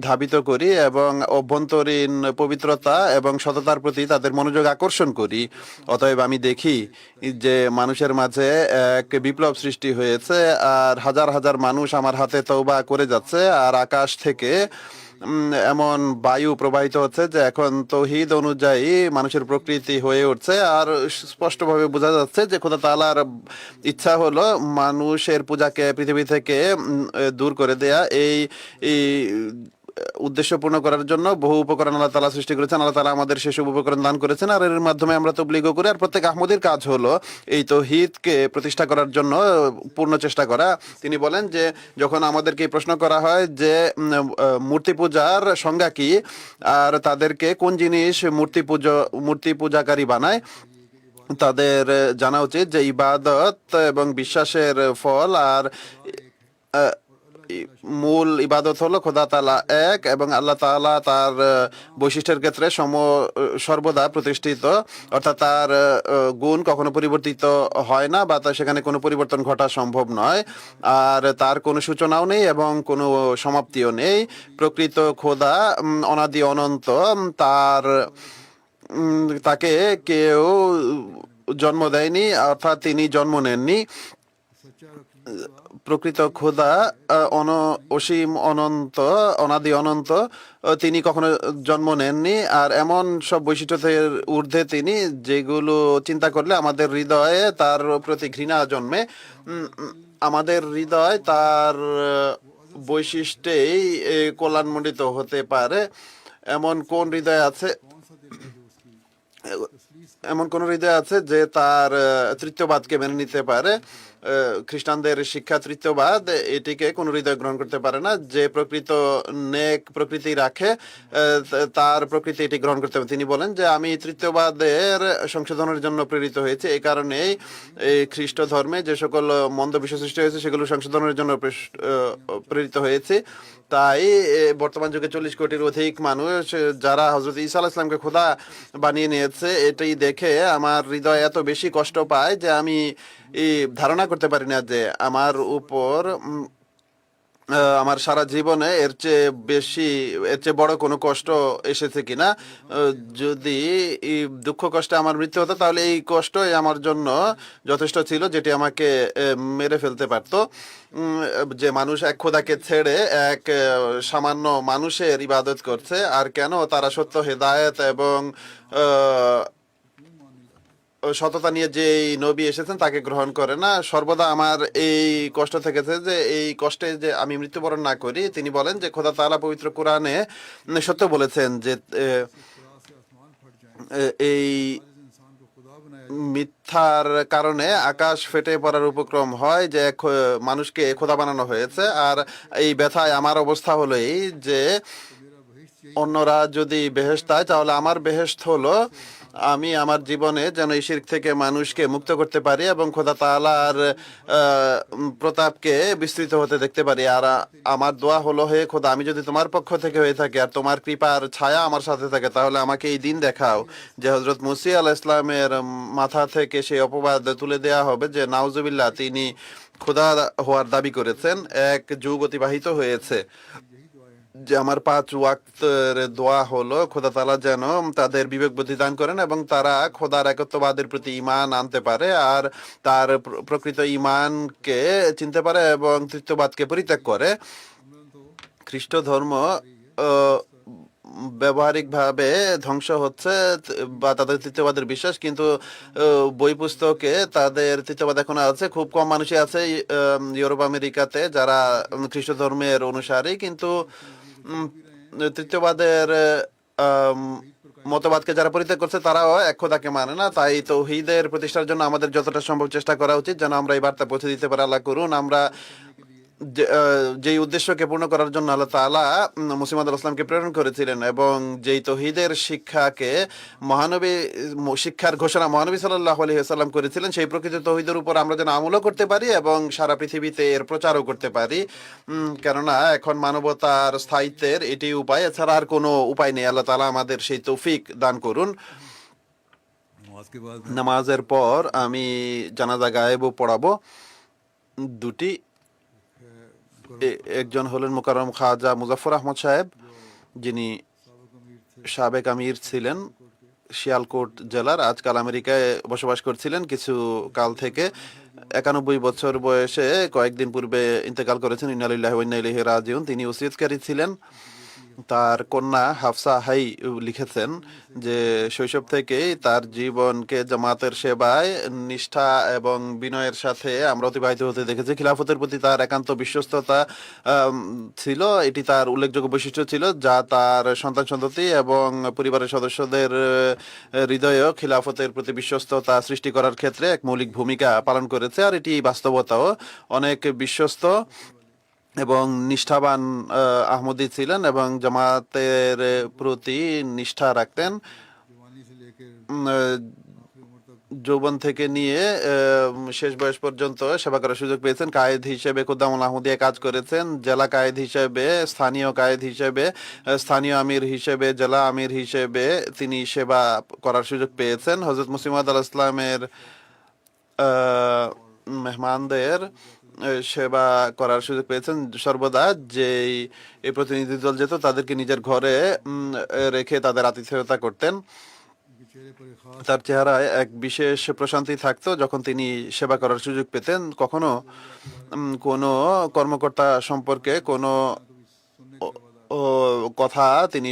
ধাবিত করি এবং অভ্যন্তরীণ পবিত্রতা এবং সততার প্রতি তাদের মনোযোগ আকর্ষণ করি। অতএব আমি দেখি যে মানুষের মাঝে এক বিপ্লব সৃষ্টি হয়েছে আর হাজার হাজার মানুষ আমার হাতে তওবা করে যাচ্ছে। আর আকাশ থেকে এমন বায়ু প্রবাহিত হচ্ছে যে এখন তৌহিদ অনুযায়ী মানুষের প্রকৃতি হয়ে উঠছে। আর স্পষ্টভাবে বোঝা যাচ্ছে যে খোদা তাআলার ইচ্ছা হলো মানুষের পূজাকে পৃথিবী থেকে দূর করে দেয়া। এই উদ্দেশ্য পূর্ণ করার জন্য বহু উপকরণ আল্লাহ তাআলা সৃষ্টি করেছেন। আল্লাহ তাআলা আমাদের সেসব উপকরণ দান করেছেন আর এর মাধ্যমে আমরা তবলিগও করি। আর প্রত্যেক আহমদীর কাজ হলো এই তৌহিদকে প্রতিষ্ঠা করার জন্য পূর্ণ চেষ্টা করা। তিনি বলেন যে যখন আমাদেরকে প্রশ্ন করা হয় যে মূর্তি পূজার সংজ্ঞা কি আর তাদেরকে কোন জিনিস মূর্তি পূজাকারী বানায়, তাদের জানা উচিত যে ইবাদত এবং বিশ্বাসের ফল আর মূল ইবাদত হলো খোদা তাআলা এক এবং আল্লাহ তাআলা তার বৈশিষ্ট্যের ক্ষেত্রে সর্বদা প্রতিষ্ঠিত, অর্থাৎ তার গুণ কখনো পরিবর্তিত হয় না বা তার সেখানে কোনো পরিবর্তন ঘটা সম্ভব নয়। আর তার কোনো সূচনাও নেই এবং কোনো সমাপ্তিও নেই। প্রকৃত খোদা অনাদি অনন্ত, তাকে কেউ জন্ম দেয়নি, অর্থাৎ তিনি জন্ম নেননি। প্রকৃত খোদা অসীম অনন্ত, অনাদি অনন্ত, তিনি কখনো জন্ম নেননি। আর এমন সব বৈশিষ্ট্যের ঊর্ধ্বে তিনি যেগুলো চিন্তা করলে আমাদের হৃদয়ে তার প্রতি ঘৃণা জন্মে। আমাদের হৃদয় তার বৈশিষ্ট্যেই কল্যাণমণ্ডিত হতে পারে। এমন কোন হৃদয় আছে, এমন কোন হৃদয় আছে যে তার তৃতীয়বাদকে মেনে নিতে পারে? খ্রিস্টানদের শিক্ষা তৃতীয়বাদ, এটিকে কোন হৃদয় গ্রহণ করতে পারে না। যে প্রকৃত নেক প্রকৃতি রাখে তার প্রকৃতি এটি গ্রহণ করতে হবে। তিনি বলেন যে আমি তৃতীয়বাদের সংশোধনের জন্য প্রেরিত হয়েছে। এই কারণেই এই খ্রিস্ট ধর্মে যে সকল মন্দ বিষয় সৃষ্টি হয়েছে সেগুলো সংশোধনের জন্য প্রেরিত হয়েছে। তাই বর্তমান যুগে 40 কোটির অধিক মানুষ যারা হযরত ঈসা আলাইহিস সালামকে খোদা বানিয়ে নিয়েছে, এটাই দেখে আমার হৃদয় এত বেশি কষ্ট পায় যে আমি ধারণা করতে পারি না যে আমার উপর আমার সারা জীবনে এর চেয়ে বেশি, এর চেয়ে বড় কোনো কষ্ট এসেছে কিনা। যদি এই দুঃখ কষ্টে আমার মৃত্যু হতো তাহলে এই কষ্টই আমার জন্য যথেষ্ট ছিল, যেটি আমাকে মেরে ফেলতে পারতো। যে মানুষ এক খোদাকে ছেড়ে এক সামান্য মানুষের ইবাদত করছে, আর কেন তারা সত্য হেদায়েত এবং সততা নিয়ে যে নবী এসেছেন তাকে গ্রহণ করে না। সর্বদা আমার এই কষ্ট থেকেছে যে এই কষ্টে যে আমি মৃত্যুবরণ না করি। তিনি বলেন যে খোদা তাআলা পবিত্র কোরআনে সত্য বলেছেন যে এই মিথ্যার কারণে আকাশ ফেটে পড়ার উপক্রম হয়, যে মানুষকে খোদা বানানো হয়েছে। আর এই ব্যথায় আমার অবস্থা হলো এই যে অন্যরা যদি বেহেশত পায় তাহলে আমার বেহেশত হলো আমি আমার জীবনে যেন এই শিরক থেকে মানুষকে মুক্ত করতে পারি এবং খোদা তাআলার প্রতাপকে বিস্তৃত হতে দেখতে পারি। আর আমার দোয়া হলো, হে খোদা, আমি যদি তোমার পক্ষ থেকে হয়ে থাকি আর তোমার কৃপার ছায়া আমার সাথে থাকে তাহলে আমাকে এই দিন দেখাও যে হযরত মুসী আলাইহিস সালামের মাথা থেকে সেই অপবাদ তুলে দেয়া হবে যে নাউজুবিল্লাহ তিনি খোদা হওয়ার দাবি করেছেন। এক যুগ অতিবাহিত হয়েছে। যে আমার 5 ওয়াক্তের দোয়া হলো খোদা তাআলা যেন তাদের বিবেক বুদ্ধি দান করেন এবং তারা খোদার একত্ববাদের প্রতি ঈমান আনতে পারে আর তার প্রকৃত ঈমানকে চিনতে পারে এবং তৃতীয়বাদকে পরিত্যাগ করে। খ্রিস্ট ধর্ম ব্যবহারিকভাবে ধ্বংস হচ্ছে বা তাদের তৃতীয়বাদের বিশ্বাস, কিন্তু বই পুস্তকে তাদের তৃতীয়বাদ এখনো আছে। খুব কম মানুষই আছে ইউরোপ আমেরিকাতে যারা খ্রিস্ট ধর্মের অনুসারী, কিন্তু তৃতীয়বাদের মতবাদকে যারা পরিত্যাগ করছে তারাও এক খোদাকে মানে না। তাই তাওহীদের প্রতিষ্ঠার জন্য আমাদের যতটা সম্ভব চেষ্টা করা উচিত যেন আমরা এই বার্তা পৌঁছে দিতে পারি। আল্লাহ করুন আমরা যেই উদ্দেশ্যকে পূর্ণ করার জন্য আল্লাহ তাআলা মুসী মাউদ আলাইহিস সালামকে প্রেরণ করেছিলেন এবং যেই তাওহীদের শিক্ষাকে মহানবী শিক্ষার ঘোষণা মহানবী সাল্লাল্লাহু আলাইহি ওয়াসাল্লাম করেছিলেন, সেই প্রকৃত তাওহীদের উপর আমরা যেন আমলও করতে পারি এবং সারা পৃথিবীতে এর প্রচারও করতে পারি। কেননা এখন মানবতার স্থায়িত্বের এটি উপায়, এছাড়া আর কোনো উপায় নেই। আল্লাহ তাআলা আমাদের সেই তৌফিক দান করুন। নামাজের পর আমি জানাজা গায়েবও পড়াবো দুটি। একজন হলেন মোকাররম খাজা মুজাফফর আহমদ সাহেব, যিনি সাবেক আমির ছিলেন শিয়ালকোট জেলার, আজকাল আমেরিকায় বসবাস করছিলেন কিছু কাল থেকে। 91 বছর বয়সে কয়েকদিন পূর্বে ইন্তেকাল করেছেন। ইন্না লিল্লাহি ওয়া ইন্না ইলাইহি রাজিউন। তিনি ওসিয়তকারী ছিলেন। তার কন্যা হাফসা হাই লিখেছেন যে শৈশব থেকেই তার জীবনকে জামাতের সেবায় নিষ্ঠা এবং বিনয়ের সাথে আমরা অতিবাহিত হতে দেখেছি। খিলাফতের প্রতি তার একান্ত বিশ্বস্ততা ছিল। এটি তার উল্লেখযোগ্য বৈশিষ্ট্য ছিল যা তার সন্তান সন্ততি এবং পরিবারের সদস্যদের হৃদয়েও খিলাফতের প্রতি বিশ্বস্ততা সৃষ্টি করার ক্ষেত্রে এক মৌলিক ভূমিকা পালন করেছে। আর এটি বাস্তবতাও। অনেক বিশ্বস্ত এবং নিষ্ঠাবান আহমদী ছিলেন এবং জামাতের প্রতি নিষ্ঠা রাখতেন। যৌবন থেকে নিয়ে শেষ বয়স পর্যন্ত সেবা করার সুযোগ পেয়েছেন। কায়েদ হিসেবে খুদ্দামুল আহমদিয়া কাজ করেছেন, জেলা কায়েদ হিসেবে, স্থানীয় কায়েদ হিসেবে, স্থানীয় আমির হিসেবে, জেলা আমির হিসেবে তিনি সেবা করার সুযোগ পেয়েছেন। হযরত মুসী মাউদ আলাইহিস সালামের মেহমানদের সেবা করার সুযোগ পেয়েছেন। সর্বদা যেই এই প্রতিনিধি দল যেত তাদেরকে নিজের ঘরে রেখে তাদের আতিথেয়তা করতেন। তার চেহারায় এক বিশেষ প্রশান্তি থাকতো যখন তিনি সেবা করার সুযোগ পেতেন। কখনো কোনো কর্মকর্তা সম্পর্কে কোনো কথা তিনি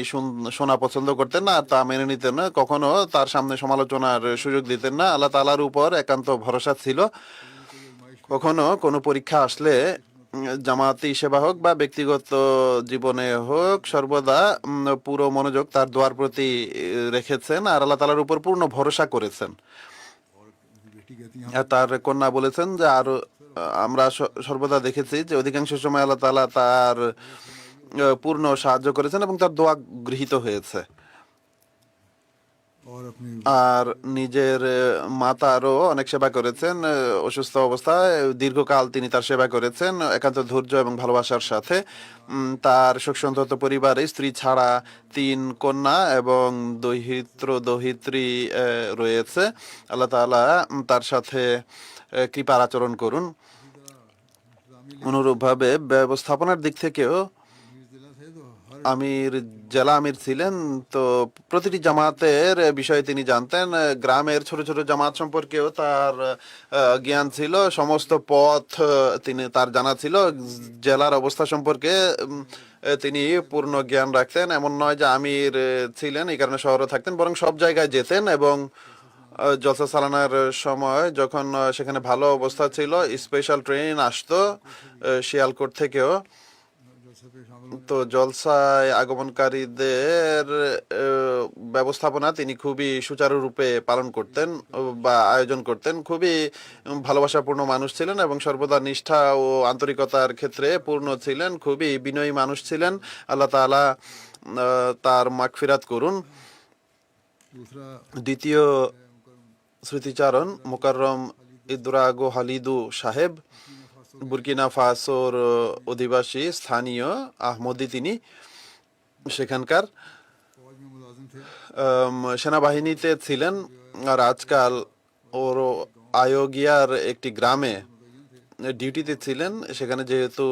শোনা পছন্দ করতেন না, তা মেনে নিতেন না। কখনো তার সামনে সমালোচনার সুযোগ দিতেন না। আল্লাহ তাআলার উপর একান্ত ভরসা ছিল। কখনো কোনো পরীক্ষা আসলে জামাতি সেবা হোক বা ব্যক্তিগত জীবনে হোক, সর্বদা পুরো মনোযোগ তার দোয়ার প্রতি রেখেছেন আর আল্লাহ তাআলার উপর পূর্ণ ভরসা করেছেন। তার কন্যা বলেছেন যে আর আমরা সর্বদা দেখেছি যে অধিকাংশ সময় আল্লাহ তাআলা তার পূর্ণ সাহায্য করেছেন এবং তার দোয়া গৃহীত হয়েছে। আর নিজের মাতারও অনেক সেবা করেছেন। অসুস্থ অবস্থায় দীর্ঘকাল তিনি তার সেবা করেছেন একান্ত ধৈর্য এবং ভালোবাসার সাথে। তার শোকসন্তপ্ত পরিবারে স্ত্রী ছাড়া 3 কন্যা এবং দহিত্রী রয়েছে। আল্লাহ তাআলা তার সাথে কৃপার আচরণ করুন। অনুরূপভাবে ব্যবস্থাপনার দিক থেকেও अमीर जिला थे तो हर আমির জেলা আমির ছিলেন, তো প্রতিটি জামাতের বিষয়ে তিনি জানতেন। গ্রামের ছোট ছোট জামাত সম্পর্কেও তার জ্ঞান ছিল, সমস্ত পথ তিনি তার জানা ছিল। জেলার অবস্থা সম্পর্কে তিনি পূর্ণ জ্ঞান রাখতেন। এমন নয় যে আমির ছিলেন এই কারণে শহরে থাকতেন, বরং সব জায়গায় যেতেন এবং জলসা চালানোর সময় যখন সেখানে ভালো অবস্থা ছিল, স্পেশাল ট্রেন আসতো শিয়ালকোট থেকেও। जलसे पे शामिल তো জলসায় আগমনকারীদের ব্যবস্থাপনা তিনি খুবই সুচারুরূপে পালন করতেন বা আয়োজন করতেন। খুবই ভালোবাসাপূর্ণ মানুষ ছিলেন এবং সর্বদা নিষ্ঠা ও আন্তরিকতার ক্ষেত্রে পূর্ণ ছিলেন। খুবই বিনয়ী মানুষ ছিলেন। আল্লাহ তাআলা তার মাগফিরাত করুন। दूसरा দ্বিতীয় স্মৃতিচারণ মোকাররম ইদ্রাগো হালিদু সাহেব, বুরকিনা ফাসোর অধিবাসী, স্থানীয় আহমদি তিনি। সেখানকার फौज में मुलाजिम थे। সেনাবাহিনীতে ছিলেন আর আজকাল ওর আয়োগিয়ার একটি গ্রামে ডিউটিতে ছিলেন। সেখানে যেহেতু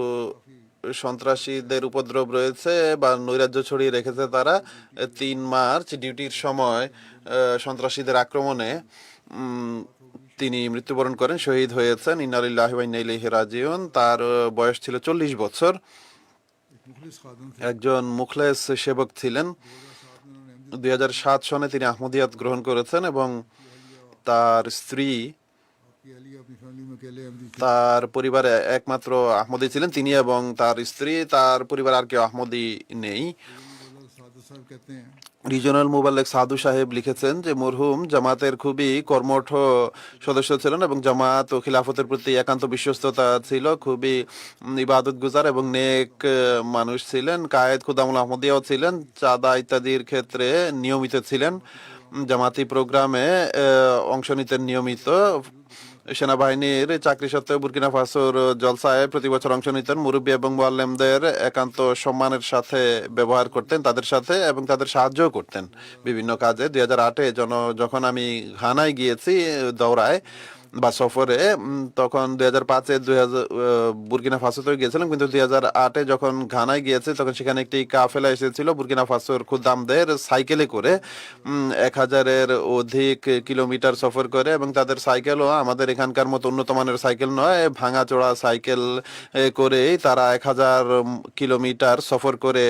সন্ত্রাসীদের উপদ্রব রয়েছে বা নৈরাজ্য ছড়িয়ে রেখেছে তারা, 3 মার্চ ডিউটির সময় সন্ত্রাসীদের আক্রমণে তিনি মৃত্যুবরণ করেন, শহীদ হয়েছেন। ইন্না লিল্লাহি ওয়া ইন্না ইলাইহি রাজিউন। তার বয়স ছিল 40 বছর। एक मुखलिस खादम थे। একজন মুখলেস সেবক ছিলেন। 2007 সনে তিনি আহমদিয়াত গ্রহণ করেছেন এবং তার স্ত্রী, आपकी अहलिया अपनी फैमिली में अकेले अहमदी थे। তার পরিবারে একমাত্র আহমদি ছিলেন তিনি এবং তার স্ত্রী। তার পরিবার আর কেউ আহমদি নেই। सादु साहब कहते हैं রিজনাল মুবাল্লেক সাধু সাহেব লিখেছেন যে মরহুম জামাতের খুবই কর্মঠ সদস্য ছিলেন এবং জামাত ও খিলাফতের প্রতি একান্ত বিশ্বস্ততা ছিল। খুবই ইবাদত গুজার এবং নেক মানুষ ছিলেন। কায়েদ খুদামুল আহমদিয়াও ছিলেন। চাঁদা ইত্যাদির ক্ষেত্রে নিয়মিত ছিলেন। জামাতি প্রোগ্রামে অংশ নিতেন নিয়মিত। সেনাবাহিনীর চাকরি সত্ত্বেও বুরকিনা ফাসোর জলসায় প্রতি বছর অংশ নিতেন। মুরব্বী এবং মুআল্লিমদের একান্ত সম্মানের সাথে ব্যবহার করতেন তাদের সাথে এবং তাদের সাহায্যও করতেন বিভিন্ন কাজে। 2008-এ যখন আমি ঘানায় গিয়েছি দৌড়ায় বা সফরে, তখন 2005-এ বুরকিনা ফাসোতেও গিয়েছিলাম, কিন্তু 2008-এ যখন ঘানায় গিয়েছে তখন সেখানে একটি কাফেলা এসেছিল বুরকিনা ফাসোর খুদ্দামদের সাইকেলে করে 1000-এর অধিক কিলোমিটার সফর করে, এবং তাদের সাইকেলও আমাদের এখানকার মতো উন্নত মানের সাইকেল নয়, ভাঙাচোরা সাইকেল করেই তারা 1000 কিলোমিটার সফর করে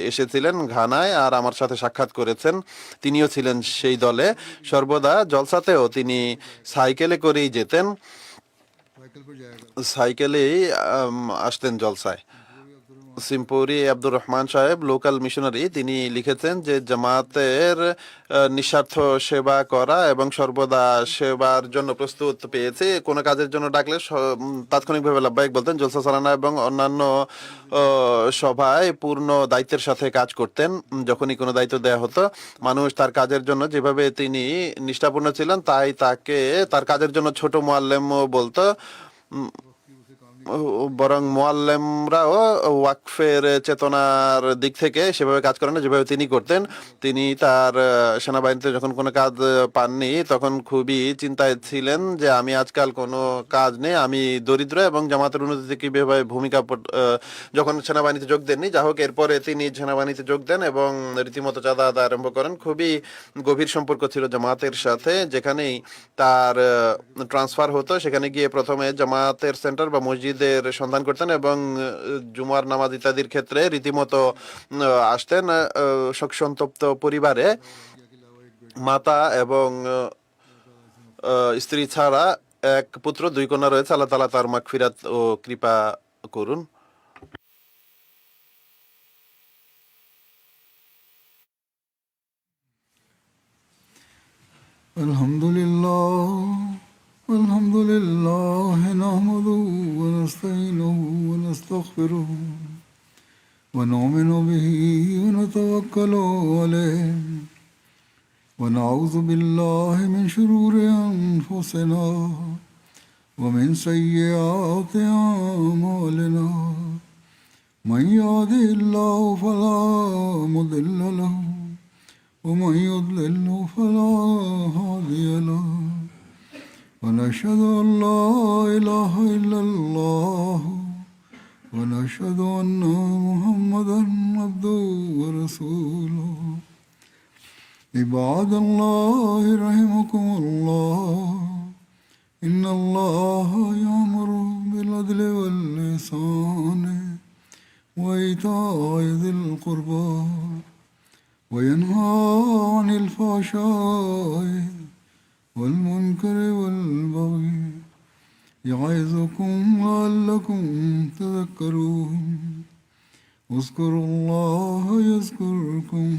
এসেছিলেন ঘানায় আর আমার সাথে সাক্ষাৎ করেছেন। তিনিও ছিলেন সেই দলে। সর্বদা জলসাতেও তিনি সাইকেলে করেই যেতেন, साइकिल पर जाएगा। সাইকেলেই আসতেন জলসায়। সিম্পরি আব্দুর রহমান সাহেব, লোকাল মিশনারি, তিনি লিখেছেন যে জামাতের নিঃস্বার্থ সেবা করা এবং সর্বদা সেবার জন্য প্রস্তুত পেয়েছে। কোনো কাজের জন্য ডাকলে তাৎক্ষণিকভাবে লাভবাহিক বলতেন। জলসা চালানা এবং অন্যান্য সভায় পূর্ণ দায়িত্বের সাথে কাজ করতেন। যখনই কোনো দায়িত্ব দেওয়া হতো, মানুষ তার কাজের জন্য যেভাবে তিনি নিষ্ঠাপূর্ণ ছিলেন তাই তাকে তার কাজের জন্য ছোট মুআল্লিম বলতো। বরং মুআল্লিমরাও ওয়াকফের চেতনার দিক থেকে সেভাবে কাজ করেন না যেভাবে তিনি করতেন। তিনি তার সেনাবাহিনীতে যখন কোনো কাজ পাননি তখন খুবই চিন্তায় ছিলেন যে আমি আজকাল কোনো কাজ নেই, আমি দরিদ্র এবং জামাতের উন্নতিতে কীভাবে ভূমিকা যখন সেনাবাহিনীতে যোগ দেননি, যা হোক এরপরে তিনি সেনাবাহিনীতে যোগ দেন এবং রীতিমতো চাঁদা আদায় আরম্ভ করেন। খুবই গভীর সম্পর্ক ছিল জামাতের সাথে। যেখানেই তার ট্রান্সফার হতো সেখানে গিয়ে প্রথমে জামাতের সেন্টার বা মসজিদের সন্ধান করতেন এবং জুমার নামাজ ইত্যাদির ক্ষেত্রে রীতিমতো আসতেন। শোকসন্তপ্ত পরিবারে মাতা এবং স্ত্রী ছাড়া এক পুত্র 2 কন্যা রয়েছে। আল্লাহ তাআলা তার মাগফিরাত ও কৃপা করুন। الحمد لله نحمده ونستعينه ونستغفره ونؤمن به ونتوكل عليه ونعوذ بالله من شرور أنفسنا ومن سيئات أعمالنا من يهده الله فلا مضل له ومن يضلل فلا هادي له ونشهد أن لا إله إلا الله ونشهد أن محمدا عبده ورسوله عباد الله رحمكم الله إن الله يأمر بالعدل والإحسان وإيتاء ذي القربى وينهى عن الفحشاء والمنكر والبغي يعظكم لعلكم تذكرون اذكروا الله يذكركم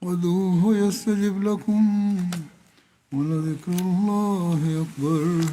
وادعوه يستجب لكم ولذكر الله أكبر